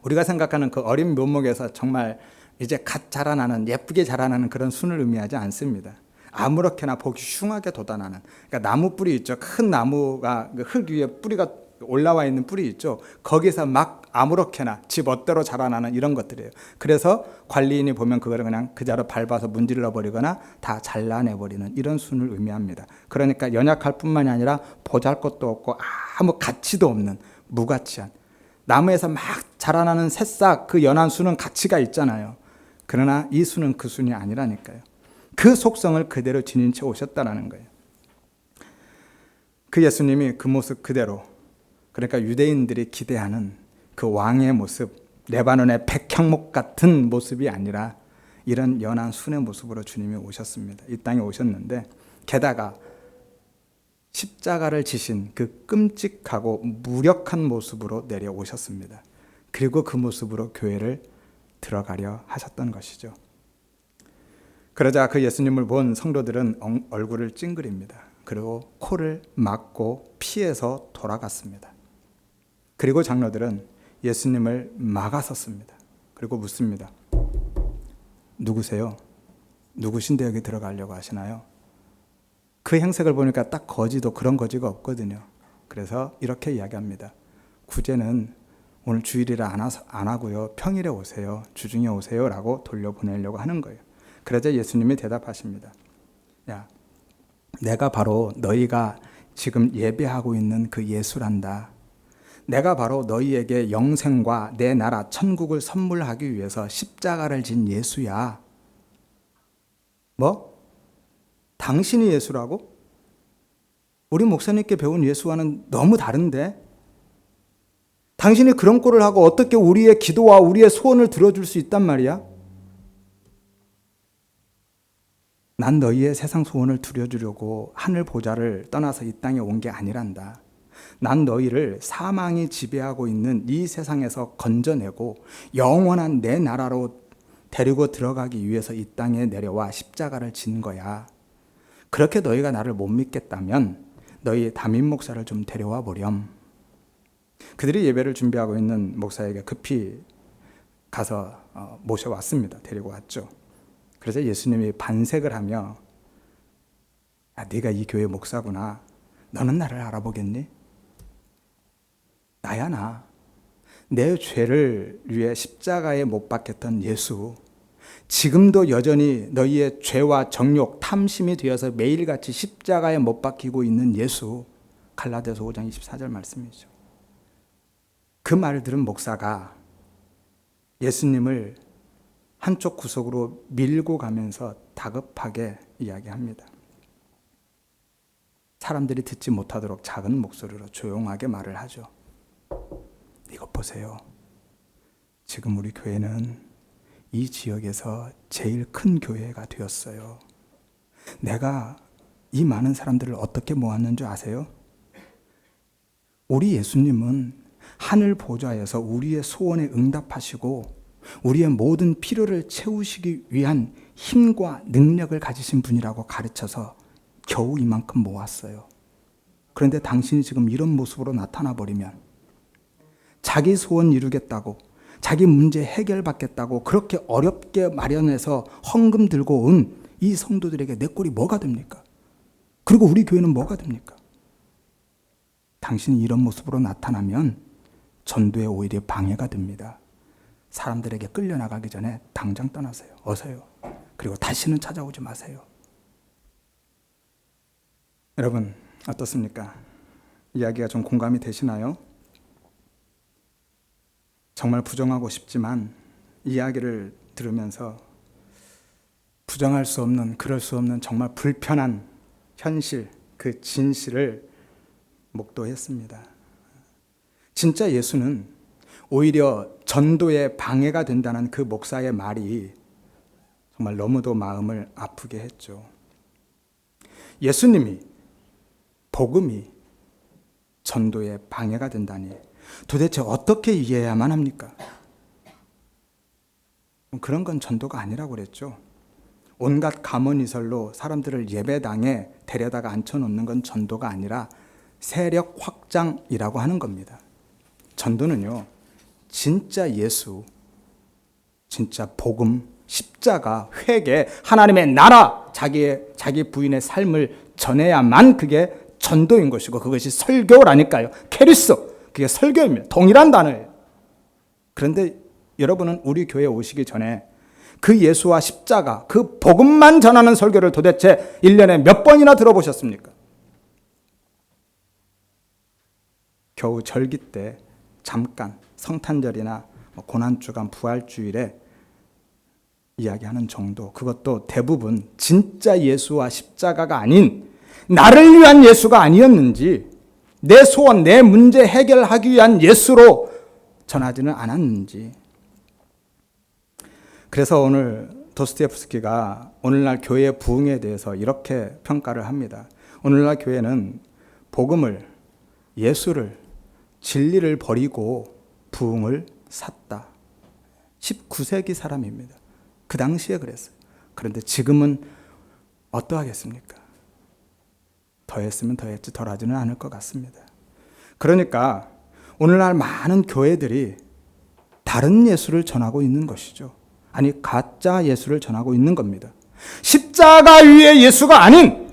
우리가 생각하는 그 어린 묘목에서 정말 이제 갓 자라나는, 예쁘게 자라나는 그런 순을 의미하지 않습니다. 아무렇게나 보기 흉하게 돋아나는, 그러니까 나무 뿌리 있죠. 큰 나무가 그 흙 위에 뿌리가 올라와 있는 뿌리 있죠. 거기서 막 아무렇게나 지 멋대로 자라나는 이런 것들이에요. 그래서 관리인이 보면 그거를 그냥 그자로 밟아서 문질러 버리거나 다 잘라내버리는 이런 순을 의미합니다. 그러니까 연약할 뿐만이 아니라 보잘것도 없고 아무 가치도 없는 무가치한, 나무에서 막 자라나는 새싹, 그 연한 수는 가치가 있잖아요. 그러나 이 수는 그 수는 아니라니까요. 그 속성을 그대로 지닌 채 오셨다라는 거예요. 그 예수님이 그 모습 그대로, 그러니까 유대인들이 기대하는 그 왕의 모습, 레바논의 백향목 같은 모습이 아니라 이런 연한 순의 모습으로 주님이 오셨습니다. 이 땅에 오셨는데, 게다가 십자가를 지신 그 끔찍하고 무력한 모습으로 내려오셨습니다. 그리고 그 모습으로 교회를 들어가려 하셨던 것이죠. 그러자 그 예수님을 본 성도들은 얼굴을 찡그립니다. 그리고 코를 막고 피해서 돌아갔습니다. 그리고 장로들은 예수님을 막아섰습니다. 그리고 묻습니다. 누구세요? 누구신데 여기 들어가려고 하시나요? 그 행색을 보니까 딱 거지도 그런 거지가 없거든요. 그래서 이렇게 이야기합니다. 구제는 오늘 주일이라 안 하고요. 평일에 오세요. 주중에 오세요. 라고 돌려보내려고 하는 거예요. 그러자 예수님이 대답하십니다. 야, 내가 바로 너희가 지금 예배하고 있는 그 예수란다. 내가 바로 너희에게 영생과 내 나라 천국을 선물하기 위해서 십자가를 진 예수야. 뭐? 당신이 예수라고? 우리 목사님께 배운 예수와는 너무 다른데? 당신이 그런 꼴을 하고 어떻게 우리의 기도와 우리의 소원을 들어줄 수 있단 말이야? 난 너희의 세상 소원을 들어주려고 하늘 보좌를 떠나서 이 땅에 온 게 아니란다. 난 너희를 사망이 지배하고 있는 이 세상에서 건져내고 영원한 내 나라로 데리고 들어가기 위해서 이 땅에 내려와 십자가를 진 거야. 그렇게 너희가 나를 못 믿겠다면 너희 담임 목사를 좀 데려와 보렴. 그들이 예배를 준비하고 있는 목사에게 급히 가서 모셔왔습니다. 데리고 왔죠. 그래서 예수님이 반색을 하며 네가 이 교회 목사구나. 너는 나를 알아보겠니? 나야 나. 내 죄를 위해 십자가에 못 박혔던 예수. 지금도 여전히 너희의 죄와 정욕, 탐심이 되어서 매일같이 십자가에 못 박히고 있는 예수. 갈라디아서 5장 24절 말씀이죠. 그 말을 들은 목사가 예수님을 한쪽 구석으로 밀고 가면서 다급하게 이야기합니다. 사람들이 듣지 못하도록 작은 목소리로 조용하게 말을 하죠. 이것 보세요. 지금 우리 교회는 이 지역에서 제일 큰 교회가 되었어요. 내가 이 많은 사람들을 어떻게 모았는 줄 아세요? 우리 예수님은 하늘 보좌에서 우리의 소원에 응답하시고 우리의 모든 필요를 채우시기 위한 힘과 능력을 가지신 분이라고 가르쳐서 겨우 이만큼 모았어요. 그런데 당신이 지금 이런 모습으로 나타나 버리면 자기 소원 이루겠다고, 자기 문제 해결받겠다고 그렇게 어렵게 마련해서 헌금 들고 온 이 성도들에게 내 꼴이 뭐가 됩니까? 그리고 우리 교회는 뭐가 됩니까? 당신이 이런 모습으로 나타나면 전도에 오히려 방해가 됩니다. 사람들에게 끌려나가기 전에 당장 떠나세요. 어서요. 그리고 다시는 찾아오지 마세요. 여러분 어떻습니까? 이야기가 좀 공감이 되시나요? 정말 부정하고 싶지만 이야기를 들으면서 부정할 수 없는, 그럴 수 없는 정말 불편한 현실, 그 진실을 목도했습니다. 진짜 예수는 오히려 전도에 방해가 된다는 그 목사의 말이 정말 너무도 마음을 아프게 했죠. 예수님이, 복음이 전도에 방해가 된다니 도대체 어떻게 이해해야만 합니까? 그런 건 전도가 아니라고 그랬죠. 온갖 가문이설로 사람들을 예배당에 데려다가 앉혀놓는 건 전도가 아니라 세력 확장이라고 하는 겁니다. 전도는요, 진짜 예수, 진짜 복음, 십자가, 회개, 하나님의 나라, 자기 부인의 삶을 전해야만 그게 전도인 것이고 그것이 설교라니까요. 케리스, 그게 설교입니다. 동일한 단어예요. 그런데 여러분은 우리 교회에 오시기 전에 그 예수와 십자가, 그 복음만 전하는 설교를 도대체 1년에 몇 번이나 들어보셨습니까? 겨우 절기 때 잠깐 성탄절이나 고난주간, 부활주일에 이야기하는 정도, 그것도 대부분 진짜 예수와 십자가가 아닌 나를 위한 예수가 아니었는지, 내 소원, 내 문제 해결하기 위한 예수로 전하지는 않았는지. 그래서 오늘 도스토옙스키가 오늘날 교회의 부흥에 대해서 이렇게 평가를 합니다. 오늘날 교회는 복음을, 예수를, 진리를 버리고 부흥을 샀다. 19세기 사람입니다. 그 당시에 그랬어요. 그런데 지금은 어떠하겠습니까? 더했으면 더했지 덜하지는 않을 것 같습니다. 그러니까 오늘날 많은 교회들이 다른 예수를 전하고 있는 것이죠. 아니, 가짜 예수를 전하고 있는 겁니다. 십자가 위의 예수가 아닌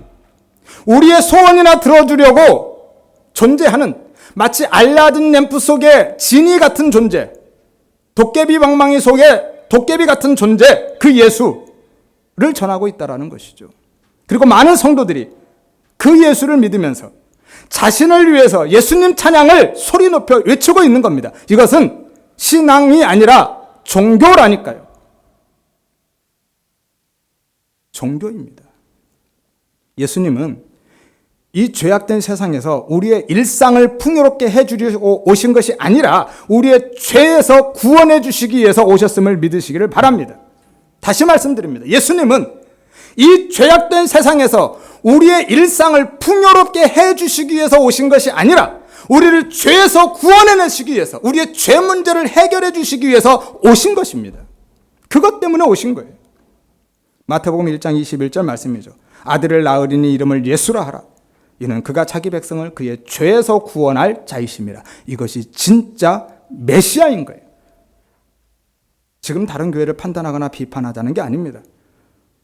우리의 소원이나 들어주려고 존재하는, 마치 알라딘 램프 속에 지니 같은 존재, 도깨비 방망이 속에 도깨비 같은 존재, 그 예수를 전하고 있다는 것이죠. 그리고 많은 성도들이 그 예수를 믿으면서 자신을 위해서 예수님 찬양을 소리 높여 외치고 있는 겁니다. 이것은 신앙이 아니라 종교라니까요. 종교입니다. 예수님은 이 죄악된 세상에서 우리의 일상을 풍요롭게 해주려고 오신 것이 아니라 우리의 죄에서 구원해 주시기 위해서 오셨음을 믿으시기를 바랍니다. 다시 말씀드립니다. 예수님은 이 죄악된 세상에서 우리의 일상을 풍요롭게 해주시기 위해서 오신 것이 아니라 우리를 죄에서 구원해내시기 위해서, 우리의 죄 문제를 해결해 주시기 위해서 오신 것입니다. 그것 때문에 오신 거예요. 마태복음 1장 21절 말씀이죠. 아들을 낳으리니 이름을 예수라 하라. 이는 그가 자기 백성을 그의 죄에서 구원할 자이심이라. 이것이 진짜 메시아인 거예요. 지금 다른 교회를 판단하거나 비판하자는 게 아닙니다.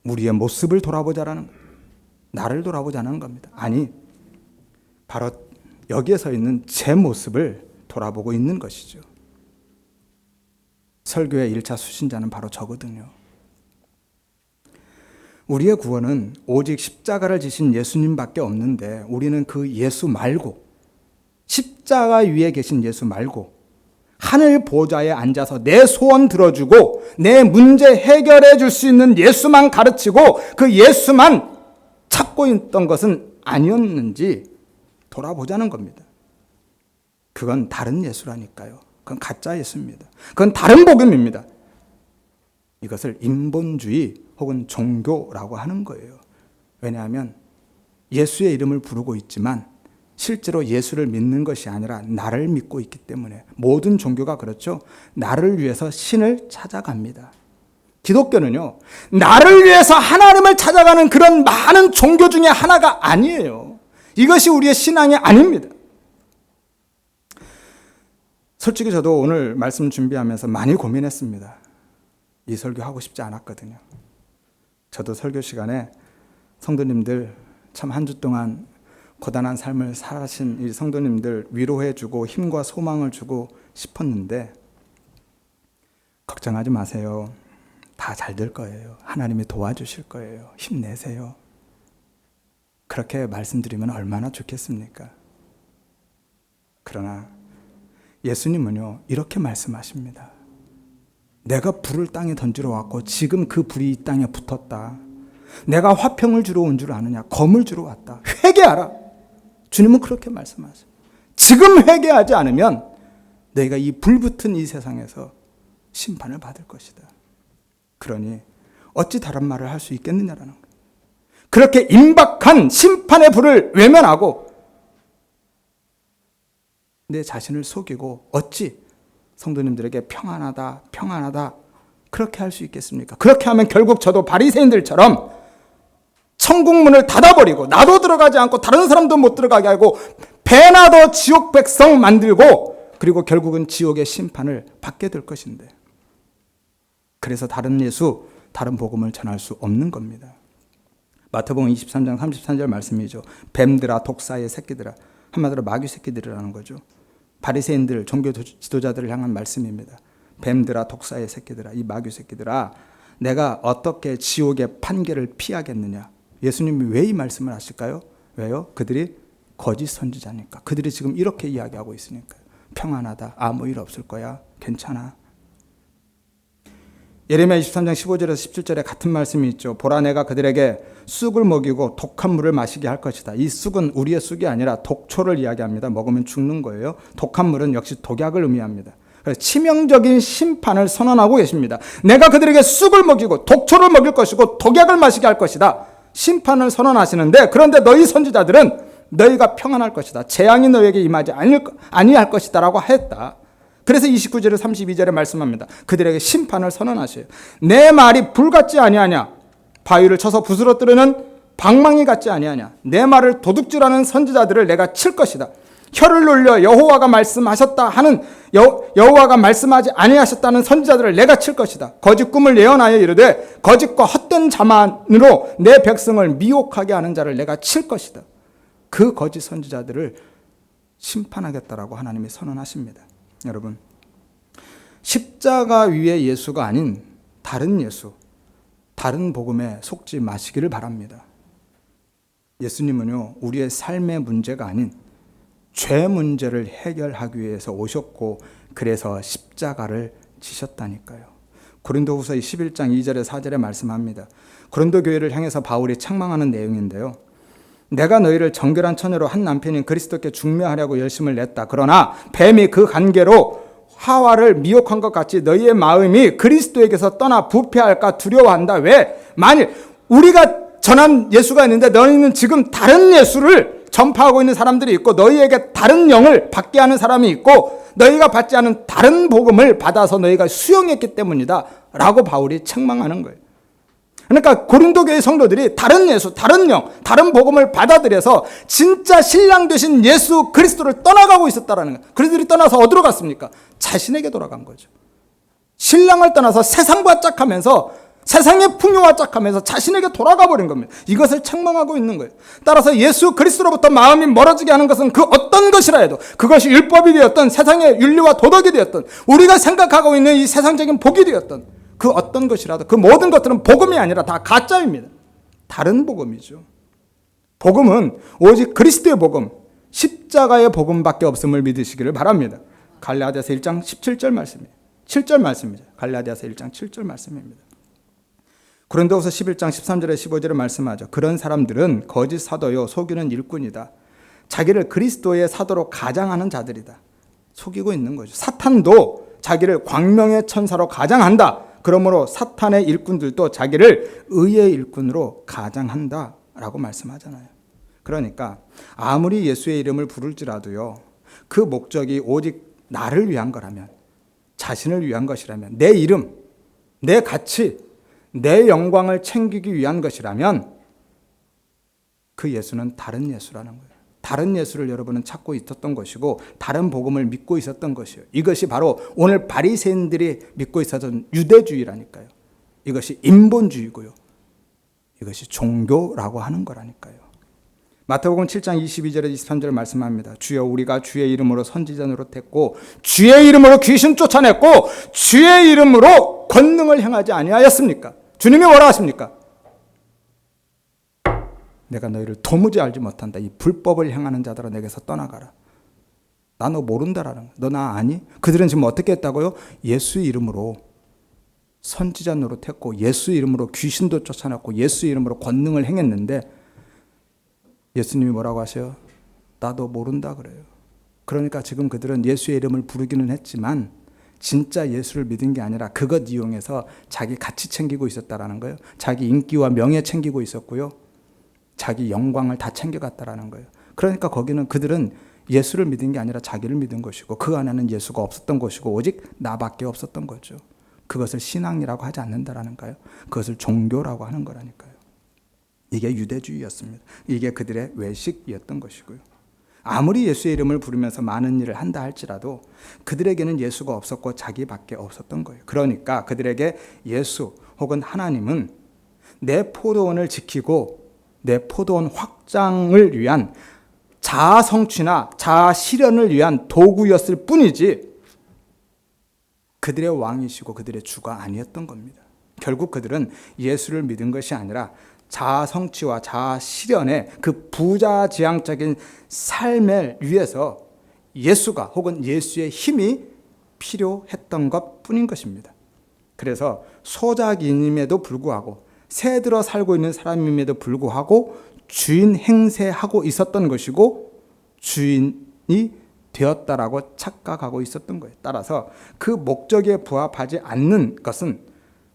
우리의 모습을 돌아보자라는 거예요. 나를 돌아보자는 겁니다. 아니, 바로 여기에 서 있는 제 모습을 돌아보고 있는 것이죠. 설교의 1차 수신자는 바로 저거든요. 우리의 구원은 오직 십자가를 지신 예수님밖에 없는데 우리는 그 예수 말고, 십자가 위에 계신 예수 말고 하늘 보좌에 앉아서 내 소원 들어주고 내 문제 해결해 줄 수 있는 예수만 가르치고 그 예수만 찾고 있던 것은 아니었는지 돌아보자는 겁니다. 그건 다른 예수라니까요. 그건 가짜 예수입니다. 그건 다른 복음입니다. 이것을 인본주의 혹은 종교라고 하는 거예요. 왜냐하면 예수의 이름을 부르고 있지만 실제로 예수를 믿는 것이 아니라 나를 믿고 있기 때문에. 모든 종교가 그렇죠. 나를 위해서 신을 찾아갑니다. 기독교는요, 나를 위해서 하나님을 찾아가는 그런 많은 종교 중에 하나가 아니에요. 이것이 우리의 신앙이 아닙니다. 솔직히 저도 오늘 말씀 준비하면서 많이 고민했습니다. 이 설교 하고 싶지 않았거든요. 저도 설교 시간에 성도님들 참 한 주 동안 고단한 삶을 살아신 이 성도님들 위로해주고 힘과 소망을 주고 싶었는데, 걱정하지 마세요. 다 잘 될 거예요. 하나님이 도와주실 거예요. 힘내세요. 그렇게 말씀드리면 얼마나 좋겠습니까? 그러나 예수님은요, 이렇게 말씀하십니다. 내가 불을 땅에 던지러 왔고 지금 그 불이 이 땅에 붙었다. 내가 화평을 주러 온 줄 아느냐? 검을 주러 왔다. 회개하라. 주님은 그렇게 말씀하세요. 지금 회개하지 않으면 너희가 이 불붙은 이 세상에서 심판을 받을 것이다. 그러니 어찌 다른 말을 할 수 있겠느냐라는 거예요. 그렇게 임박한 심판의 불을 외면하고 내 자신을 속이고 어찌 성도님들에게 평안하다, 평안하다 그렇게 할 수 있겠습니까? 그렇게 하면 결국 저도 바리새인들처럼 천국 문을 닫아버리고 나도 들어가지 않고 다른 사람도 못 들어가게 하고 배나 더 지옥 백성 만들고 그리고 결국은 지옥의 심판을 받게 될 것인데, 그래서 다른 예수, 다른 복음을 전할 수 없는 겁니다. 마태복음 23장 33절 말씀이죠. 뱀들아, 독사의 새끼들아. 한마디로 마귀 새끼들이라는 거죠. 바리새인들, 종교 지도자들을 향한 말씀입니다. 뱀들아, 독사의 새끼들아, 이 마귀 새끼들아, 내가 어떻게 지옥의 판결을 피하겠느냐. 예수님이 왜 이 말씀을 하실까요? 왜요? 그들이 거짓 선지자니까. 그들이 지금 이렇게 이야기하고 있으니까요. 평안하다. 아무 일 없을 거야. 괜찮아. 예레미야 23장 15절에서 17절에 같은 말씀이 있죠. 보라, 내가 그들에게 쑥을 먹이고 독한 물을 마시게 할 것이다. 이 쑥은 우리의 쑥이 아니라 독초를 이야기합니다. 먹으면 죽는 거예요. 독한 물은 역시 독약을 의미합니다. 그래서 치명적인 심판을 선언하고 계십니다. 내가 그들에게 쑥을 먹이고 독초를 먹일 것이고 독약을 마시게 할 것이다. 심판을 선언하시는데, 그런데 너희 선지자들은 너희가 평안할 것이다. 재앙이 너희에게 임하지 아니할 것이다 라고 했다. 그래서 29절에 32절에 말씀합니다. 그들에게 심판을 선언하셔요. 내 말이 불같지 아니하냐? 바위를 쳐서 부스러뜨리는 방망이 같지 아니하냐? 내 말을 도둑질하는 선지자들을 내가 칠 것이다. 혀를 놀려 여호와가 말씀하셨다 하는 여호와가 말씀하지 아니하셨다는 선지자들을 내가 칠 것이다. 거짓 꿈을 예언하여 이르되 거짓과 헛된 자만으로 내 백성을 미혹하게 하는 자를 내가 칠 것이다. 그 거짓 선지자들을 심판하겠다라고 하나님이 선언하십니다. 여러분, 십자가 위의 예수가 아닌 다른 예수, 다른 복음에 속지 마시기를 바랍니다. 예수님은요, 우리의 삶의 문제가 아닌 죄 문제를 해결하기 위해서 오셨고, 그래서 십자가를 지셨다니까요. 고린도후서 11장 2절에 4절에 말씀합니다. 고린도 교회를 향해서 바울이 책망하는 내용인데요. 내가 너희를 정결한 처녀로 한 남편인 그리스도께 중매하려고 열심을 냈다. 그러나 뱀이 그 관계로 하와를 미혹한 것 같이 너희의 마음이 그리스도에게서 떠나 부패할까 두려워한다. 왜? 만일 우리가 전한 예수가 있는데 너희는 지금 다른 예수를 전파하고 있는 사람들이 있고, 너희에게 다른 영을 받게 하는 사람이 있고, 너희가 받지 않은 다른 복음을 받아서 너희가 수용했기 때문이다 라고 바울이 책망하는 거예요. 그러니까 고린도 교회 성도들이 다른 예수, 다른 영, 다른 복음을 받아들여서 진짜 신랑 되신 예수 그리스도를 떠나가고 있었다라는 거예요. 그들이 떠나서 어디로 갔습니까? 자신에게 돌아간 거죠. 신랑을 떠나서 세상과 짝하면서, 세상의 풍요와 짝하면서 자신에게 돌아가 버린 겁니다. 이것을 책망하고 있는 거예요. 따라서 예수 그리스도로부터 마음이 멀어지게 하는 것은 그 어떤 것이라 해도, 그것이 율법이 되었던, 세상의 윤리와 도덕이 되었던, 우리가 생각하고 있는 이 세상적인 복이 되었던 그 어떤 것이라도, 그 모든 것들은 복음이 아니라 다 가짜입니다. 다른 복음이죠. 복음은 오직 그리스도의 복음, 십자가의 복음밖에 없음을 믿으시기를 바랍니다. 갈라디아서 1장 17절 말씀이에요. 7절 말씀이죠. 갈라디아서 1장 7절 말씀입니다. 고린도후서 11장 13절에 15절에 말씀하죠. 그런 사람들은 거짓 사도요 속이는 일꾼이다. 자기를 그리스도의 사도로 가장하는 자들이다. 속이고 있는 거죠. 사탄도 자기를 광명의 천사로 가장한다. 그러므로 사탄의 일꾼들도 자기를 의의 일꾼으로 가장한다 라고 말씀하잖아요. 그러니까 아무리 예수의 이름을 부를지라도요, 그 목적이 오직 나를 위한 거라면, 자신을 위한 것이라면, 내 이름, 내 가치, 내 영광을 챙기기 위한 것이라면 그 예수는 다른 예수라는 거예요. 다른 예수를 여러분은 찾고 있었던 것이고, 다른 복음을 믿고 있었던 것이에요. 이것이 바로 오늘 바리새인들이 믿고 있었던 유대주의라니까요. 이것이 인본주의고요. 이것이 종교라고 하는 거라니까요. 마태복음 7장 22절에 23절 말씀합니다. 주여, 우리가 주의 이름으로 선지자 노릇했고 주의 이름으로 귀신 쫓아냈고 주의 이름으로 권능을 행하지 아니하였습니까? 주님이 뭐라 하십니까? 내가 너희를 도무지 알지 못한다. 이 불법을 행하는 자들아 내게서 떠나가라. 나 너 모른다라는 거야. 너 나 아니? 그들은 지금 어떻게 했다고요? 예수 이름으로 선지자 노릇했고 예수 이름으로 귀신도 쫓아냈고 예수 이름으로 권능을 행했는데 예수님이 뭐라고 하셔요? 나도 모른다 그래요. 그러니까 지금 그들은 예수의 이름을 부르기는 했지만 진짜 예수를 믿은 게 아니라 그것 이용해서 자기 가치 챙기고 있었다라는 거예요. 자기 인기와 명예 챙기고 있었고요. 자기 영광을 다 챙겨갔다라는 거예요. 그러니까 거기는 그들은 예수를 믿은 게 아니라 자기를 믿은 것이고 그 안에는 예수가 없었던 것이고 오직 나밖에 없었던 거죠. 그것을 신앙이라고 하지 않는다라는 거예요. 그것을 종교라고 하는 거라니까요. 이게 유대주의였습니다. 이게 그들의 외식이었던 것이고요. 아무리 예수의 이름을 부르면서 많은 일을 한다 할지라도 그들에게는 예수가 없었고 자기밖에 없었던 거예요. 그러니까 그들에게 예수 혹은 하나님은 내 포도원을 지키고 내 포도원 확장을 위한 자아 성취나 자아 실현을 위한 도구였을 뿐이지 그들의 왕이시고 그들의 주가 아니었던 겁니다. 결국 그들은 예수를 믿은 것이 아니라 자아 성취와 자아 실현의 그 부자지향적인 삶을 위해서 예수가 혹은 예수의 힘이 필요했던 것 뿐인 것입니다. 그래서 소작인임에도 불구하고 새 들어 살고 있는 사람임에도 불구하고 주인 행세하고 있었던 것이고 주인이 되었다라고 착각하고 있었던 거예요. 따라서 그 목적에 부합하지 않는 것은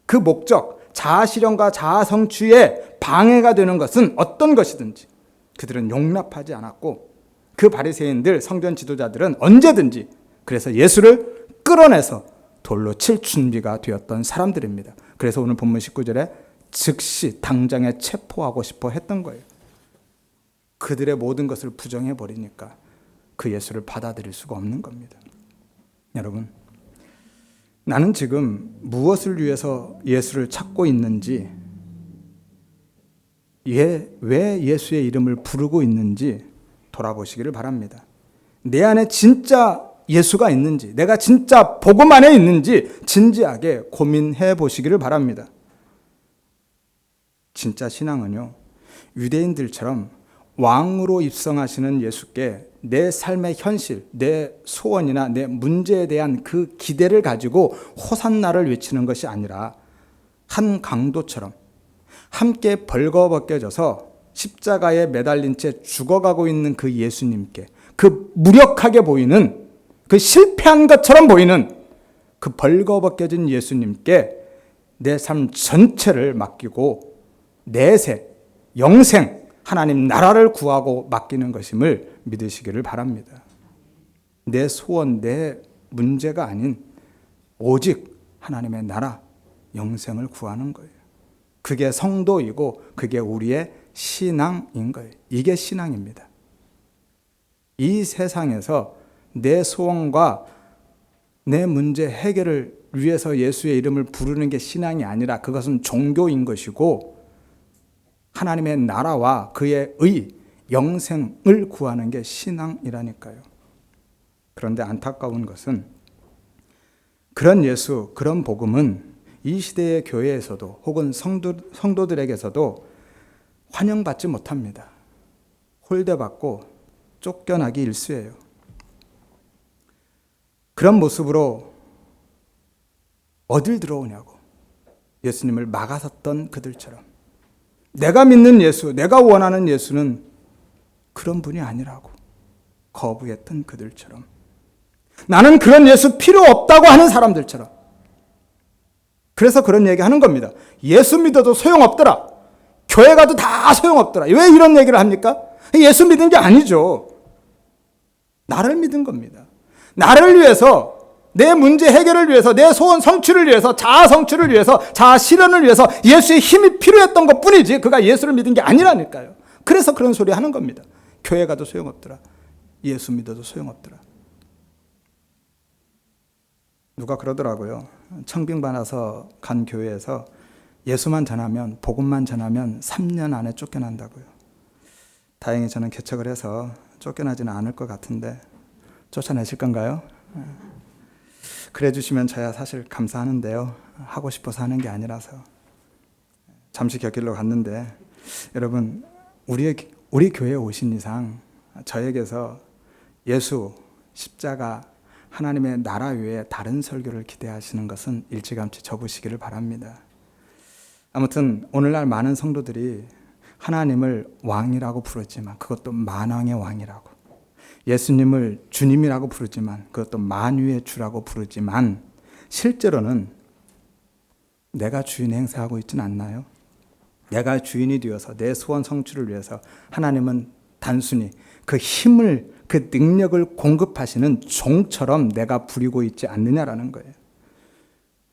그 목적, 자아실현과 자아성취에 방해가 되는 것은 어떤 것이든지 그들은 용납하지 않았고 그 바리새인들, 성전 지도자들은 언제든지 그래서 예수를 끌어내서 돌로 칠 준비가 되었던 사람들입니다. 그래서 오늘 본문 19절에 즉시 당장에 체포하고 싶어 했던 거예요. 그들의 모든 것을 부정해 버리니까 그 예수를 받아들일 수가 없는 겁니다. 여러분, 나는 지금 무엇을 위해서 예수를 찾고 있는지, 왜 예수의 이름을 부르고 있는지 돌아보시기를 바랍니다. 내 안에 진짜 예수가 있는지, 내가 진짜 복음 안에 있는지 진지하게 고민해 보시기를 바랍니다. 진짜 신앙은요, 유대인들처럼 왕으로 입성하시는 예수께 내 삶의 현실, 내 소원이나 내 문제에 대한 그 기대를 가지고 호산나를 외치는 것이 아니라 한 강도처럼 함께 벌거벗겨져서 십자가에 매달린 채 죽어가고 있는 그 예수님께, 그 무력하게 보이는, 그 실패한 것처럼 보이는 그 벌거벗겨진 예수님께 내 삶 전체를 맡기고 내세, 영생, 하나님 나라를 구하고 맡기는 것임을 믿으시기를 바랍니다. 내 소원, 내 문제가 아닌 오직 하나님의 나라, 영생을 구하는 거예요. 그게 성도이고 그게 우리의 신앙인 거예요. 이게 신앙입니다. 이 세상에서 내 소원과 내 문제 해결을 위해서 예수의 이름을 부르는 게 신앙이 아니라 그것은 종교인 것이고 하나님의 나라와 그의 의, 영생을 구하는 게 신앙이라니까요. 그런데 안타까운 것은 그런 예수, 그런 복음은 이 시대의 교회에서도 혹은 성도들에게서도 환영받지 못합니다. 홀대받고 쫓겨나기 일쑤예요. 그런 모습으로 어딜 들어오냐고 예수님을 막아섰던 그들처럼 내가 믿는 예수, 내가 원하는 예수는 그런 분이 아니라고 거부했던 그들처럼 나는 그런 예수 필요 없다고 하는 사람들처럼 그래서 그런 얘기 하는 겁니다. 예수 믿어도 소용없더라. 교회 가도 다 소용없더라. 왜 이런 얘기를 합니까? 예수 믿은 게 아니죠. 나를 믿은 겁니다. 나를 위해서 내 문제 해결을 위해서 내 소원 성취를 위해서 자아 성취를 위해서 자아 실현을 위해서 예수의 힘이 필요했던 것뿐이지 그가 예수를 믿은 게 아니라니까요. 그래서 그런 소리 하는 겁니다. 교회 가도 소용없더라. 예수 믿어도 소용없더라. 누가 그러더라고요. 청빙받아서 간 교회에서 예수만 전하면 복음만 전하면 3년 안에 쫓겨난다고요. 다행히 저는 개척을 해서 쫓겨나지는 않을 것 같은데 쫓아내실 건가요? 그래 주시면 저야 사실 감사하는데요. 하고 싶어서 하는 게 아니라서. 잠시 곁길로 갔는데 여러분 우리 교회에 오신 이상 저에게서 예수, 십자가, 하나님의 나라 외에 다른 설교를 기대하시는 것은 일찌감치 접으시기를 바랍니다. 아무튼 오늘날 많은 성도들이 하나님을 왕이라고 부르지만 그것도 만왕의 왕이라고, 예수님을 주님이라고 부르지만 그것도 만유의 주라고 부르지만 실제로는 내가 주인 행세하고 있지는 않나요? 내가 주인이 되어서 내 소원 성취를 위해서 하나님은 단순히 그 힘을, 그 능력을 공급하시는 종처럼 내가 부리고 있지 않느냐라는 거예요.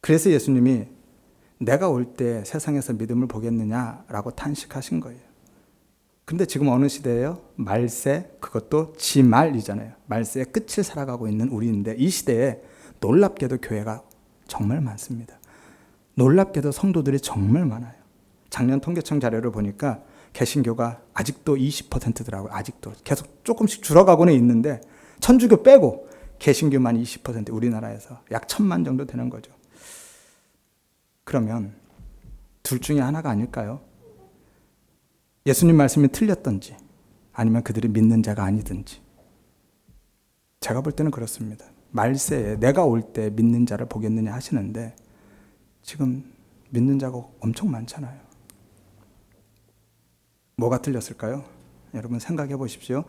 그래서 예수님이 내가 올 때 세상에서 믿음을 보겠느냐라고 탄식하신 거예요. 근데 지금 어느 시대예요? 말세, 그것도 지말이잖아요. 말세의 끝을 살아가고 있는 우리인데 이 시대에 놀랍게도 교회가 정말 많습니다. 놀랍게도 성도들이 정말 많아요. 작년 통계청 자료를 보니까 개신교가 아직도 20%더라고요. 아직도 계속 조금씩 줄어가고는 있는데 천주교 빼고 개신교만 20%, 우리나라에서 약 1,000만 정도 되는 거죠. 그러면 둘 중에 하나가 아닐까요? 예수님 말씀이 틀렸던지 아니면 그들이 믿는 자가 아니든지. 제가 볼 때는 그렇습니다. 말세에 내가 올 때 믿는 자를 보겠느냐 하시는데 지금 믿는 자가 엄청 많잖아요. 뭐가 틀렸을까요? 여러분 생각해 보십시오.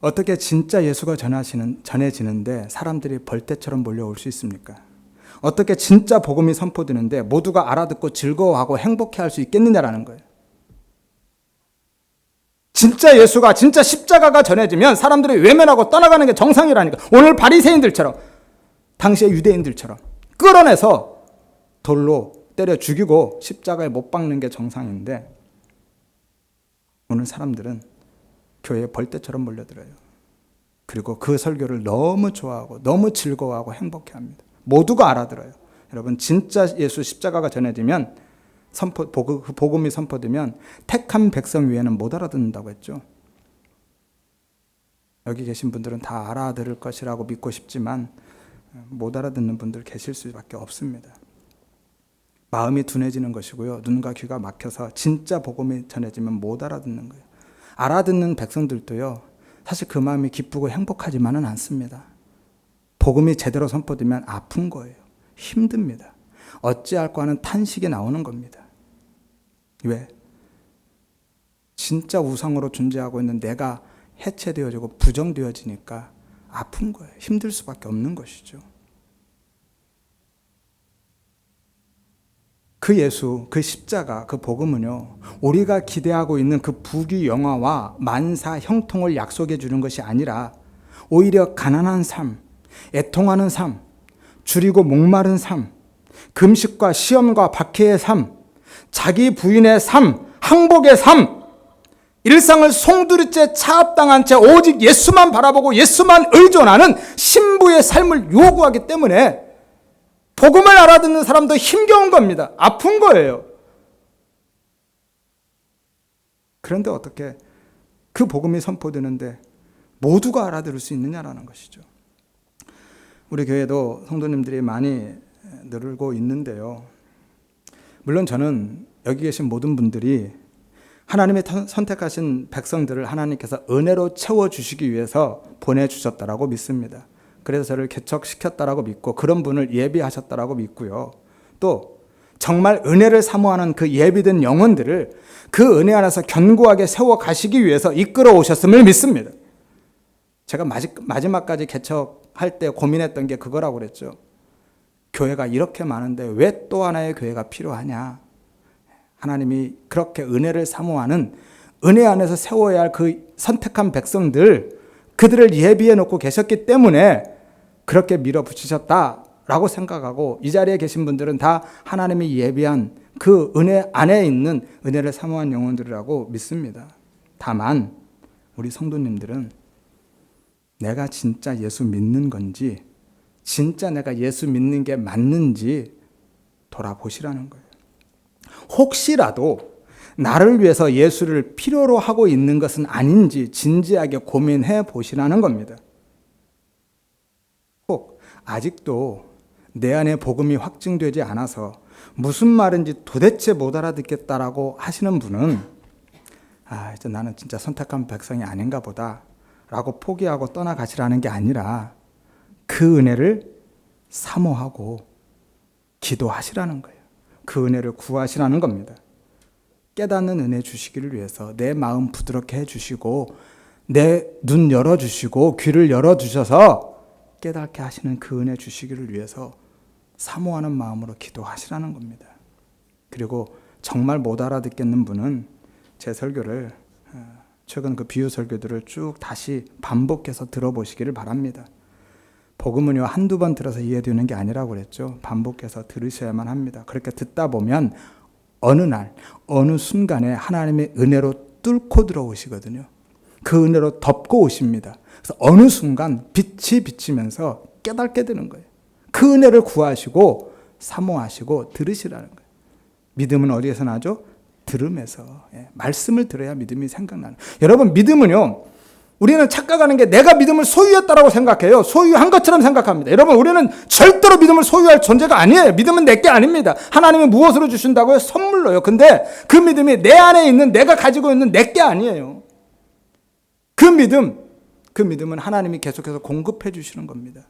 어떻게 진짜 예수가 전해지는데 사람들이 벌떼처럼 몰려올 수 있습니까? 어떻게 진짜 복음이 선포되는데 모두가 알아듣고 즐거워하고 행복해할 수 있겠느냐라는 거예요. 진짜 예수가, 진짜 십자가가 전해지면 사람들이 외면하고 떠나가는 게 정상이라니까. 오늘 바리새인들처럼, 당시의 유대인들처럼 끌어내서 돌로 때려 죽이고 십자가에 못 박는 게 정상인데 오늘 사람들은 교회에 벌떼처럼 몰려들어요. 그리고 그 설교를 너무 좋아하고 너무 즐거워하고 행복해합니다. 모두가 알아들어요. 여러분 진짜 예수 십자가가 전해지면 복음이 선포되면 택한 백성 외에는 못 알아듣는다고 했죠. 여기 계신 분들은 다 알아들을 것이라고 믿고 싶지만 못 알아듣는 분들 계실 수밖에 없습니다. 마음이 둔해지는 것이고요. 눈과 귀가 막혀서 진짜 복음이 전해지면 못 알아듣는 거예요. 알아듣는 백성들도요. 사실 그 마음이 기쁘고 행복하지만은 않습니다. 복음이 제대로 선포되면 아픈 거예요. 힘듭니다. 어찌할까 하는 탄식이 나오는 겁니다. 왜? 진짜 우상으로 존재하고 있는 내가 해체되어지고 부정되어지니까 아픈 거예요. 힘들 수밖에 없는 것이죠. 그 예수, 그 십자가, 그 복음은요, 우리가 기대하고 있는 그 부귀영화와 만사 형통을 약속해 주는 것이 아니라 오히려 가난한 삶, 애통하는 삶, 줄이고 목마른 삶, 금식과 시험과 박해의 삶, 자기 부인의 삶, 항복의 삶, 일상을 송두리째 차압당한 채 오직 예수만 바라보고 예수만 의존하는 신부의 삶을 요구하기 때문에 복음을 알아듣는 사람도 힘겨운 겁니다. 아픈 거예요. 그런데 어떻게 그 복음이 선포되는데 모두가 알아들을 수 있느냐라는 것이죠. 우리 교회도 성도님들이 많이 늘고 있는데요. 물론 저는 여기 계신 모든 분들이 하나님의 선택하신 백성들을 하나님께서 은혜로 채워주시기 위해서 보내주셨다라고 믿습니다. 그래서 저를 개척시켰다라고 믿고 그런 분을 예비하셨다라고 믿고요. 또 정말 은혜를 사모하는 그 예비된 영혼들을 그 은혜 안에서 견고하게 세워가시기 위해서 이끌어 오셨음을 믿습니다. 제가 마지막까지 개척할 때 고민했던 게 그거라고 그랬죠. 교회가 이렇게 많은데 왜 또 하나의 교회가 필요하냐. 하나님이 그렇게 은혜를 사모하는 은혜 안에서 세워야 할 그 선택한 백성들, 그들을 예비해 놓고 계셨기 때문에 그렇게 밀어붙이셨다라고 생각하고 이 자리에 계신 분들은 다 하나님이 예비한 그 은혜 안에 있는 은혜를 사모한 영혼들이라고 믿습니다. 다만 우리 성도님들은 내가 진짜 예수 믿는 건지 진짜 내가 예수 믿는 게 맞는지 돌아보시라는 거예요. 혹시라도 나를 위해서 예수를 필요로 하고 있는 것은 아닌지 진지하게 고민해 보시라는 겁니다. 혹 아직도 내 안에 복음이 확증되지 않아서 무슨 말인지 도대체 못 알아듣겠다라고 하시는 분은 이제 나는 진짜 선택한 백성이 아닌가 보다 라고 포기하고 떠나가시라는 게 아니라 그 은혜를 사모하고 기도하시라는 거예요. 그 은혜를 구하시라는 겁니다. 깨닫는 은혜 주시기를 위해서 내 마음 부드럽게 해주시고 내 눈 열어주시고 귀를 열어주셔서 깨닫게 하시는 그 은혜 주시기를 위해서 사모하는 마음으로 기도하시라는 겁니다. 그리고 정말 못 알아듣겠는 분은 제 설교를 최근 그 비유 설교들을 쭉 다시 반복해서 들어보시기를 바랍니다. 복음은요 한두 번 들어서 이해되는 게 아니라고 그랬죠. 반복해서 들으셔야만 합니다. 그렇게 듣다 보면 어느 날 어느 순간에 하나님의 은혜로 뚫고 들어오시거든요. 그 은혜로 덮고 오십니다. 그래서 어느 순간 빛이 비치면서 깨닫게 되는 거예요. 그 은혜를 구하시고 사모하시고 들으시라는 거예요. 믿음은 어디에서 나죠? 들음에서. 말씀을 들어야 믿음이 생각나는. 여러분 믿음은요 우리는 착각하는 게 내가 믿음을 소유했다라고 생각해요. 소유한 것처럼 생각합니다. 여러분 우리는 절대로 믿음을 소유할 존재가 아니에요. 믿음은 내 게 아닙니다. 하나님이 무엇으로 주신다고요? 선물로요. 근데 그 믿음이 내 안에 있는 내가 가지고 있는 내 게 아니에요. 그 믿음 그 믿음은 하나님이 계속해서 공급해 주시는 겁니다.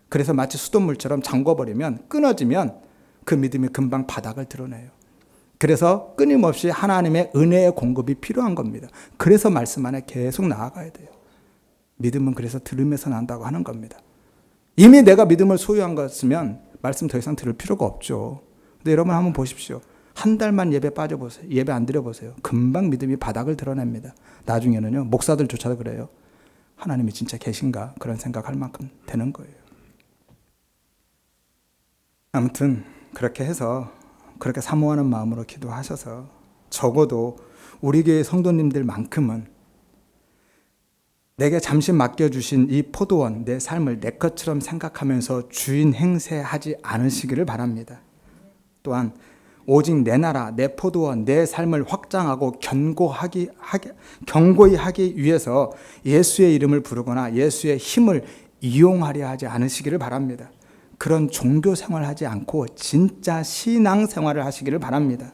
그래서 마치 수돗물처럼 잠궈버리면, 끊어지면 그 믿음이 금방 바닥을 드러내요. 그래서 끊임없이 하나님의 은혜의 공급이 필요한 겁니다. 그래서 말씀 안에 계속 나아가야 돼요. 믿음은 그래서 들으면서 난다고 하는 겁니다. 이미 내가 믿음을 소유한 것이면 말씀 더 이상 들을 필요가 없죠. 근데 여러분 한번 보십시오. 한 달만 예배 빠져보세요. 예배 안 드려보세요. 금방 믿음이 바닥을 드러냅니다. 나중에는요, 목사들조차도 그래요. 하나님이 진짜 계신가? 그런 생각할 만큼 되는 거예요. 아무튼 그렇게 해서 그렇게 사모하는 마음으로 기도하셔서 적어도 우리 교회 성도님들만큼은 내게 잠시 맡겨주신 이 포도원, 내 삶을 내 것처럼 생각하면서 주인 행세하지 않으시기를 바랍니다. 또한 오직 내 나라, 내 포도원, 내 삶을 확장하고 견고히 하기 위해서 예수의 이름을 부르거나 예수의 힘을 이용하려 하지 않으시기를 바랍니다. 그런 종교 생활하지 않고 진짜 신앙 생활을 하시기를 바랍니다.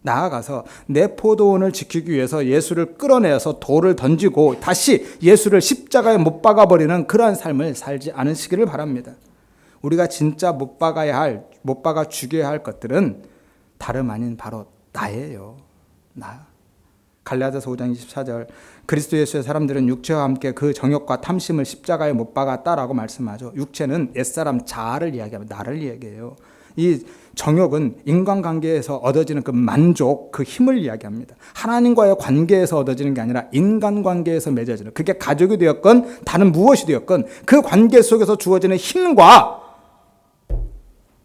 나아가서 내 포도원을 지키기 위해서 예수를 끌어내어서 돌을 던지고 다시 예수를 십자가에 못 박아버리는 그러한 삶을 살지 않으시기를 바랍니다. 우리가 진짜 못 박아 죽여야 할 것들은 다름 아닌 바로 나예요. 나. 갈라디아서 5장 24절, 그리스도 예수의 사람들은 육체와 함께 그 정욕과 탐심을 십자가에 못 박았다라고 말씀하죠. 육체는 옛사람 자아를 이야기합니다. 나를 이야기해요. 이 정욕은 인간관계에서 얻어지는 그 만족, 그 힘을 이야기합니다. 하나님과의 관계에서 얻어지는 게 아니라 인간관계에서 맺어지는, 그게 가족이 되었건 다른 무엇이 되었건 그 관계 속에서 주어지는 힘과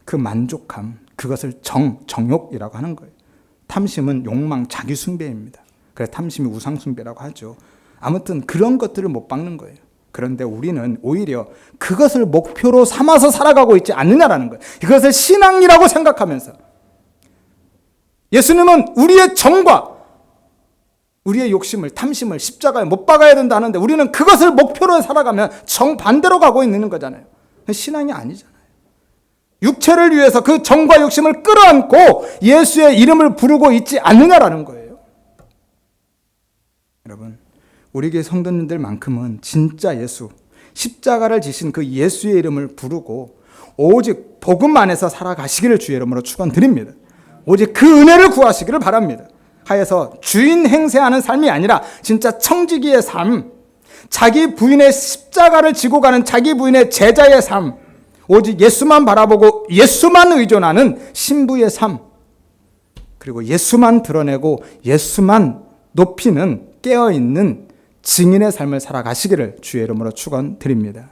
그 만족함, 그것을 정욕이라고 하는 거예요. 탐심은 욕망, 자기 숭배입니다. 그래서 탐심이 우상 숭배라고 하죠. 아무튼 그런 것들을 못 박는 거예요. 그런데 우리는 오히려 그것을 목표로 삼아서 살아가고 있지 않느냐라는 거예요. 이것을 신앙이라고 생각하면서 예수님은 우리의 정과 우리의 욕심을, 탐심을 십자가에 못 박아야 된다 하는데 우리는 그것을 목표로 살아가면 정반대로 가고 있는 거잖아요. 신앙이 아니잖아요. 육체를 위해서 그 정과 욕심을 끌어안고 예수의 이름을 부르고 있지 않느냐라는 거예요. 여러분, 우리 교회 성도님들만큼은 진짜 예수, 십자가를 지신 그 예수의 이름을 부르고 오직 복음 안에서 살아가시기를 주의 이름으로 축원드립니다. 오직 그 은혜를 구하시기를 바랍니다. 하여서 주인 행세하는 삶이 아니라 진짜 청지기의 삶, 자기 부인의 십자가를 지고 가는 자기 부인의 제자의 삶, 오직 예수만 바라보고 예수만 의존하는 신부의 삶, 그리고 예수만 드러내고 예수만 높이는 깨어있는 증인의 삶을 살아가시기를 주의 이름으로 축원드립니다.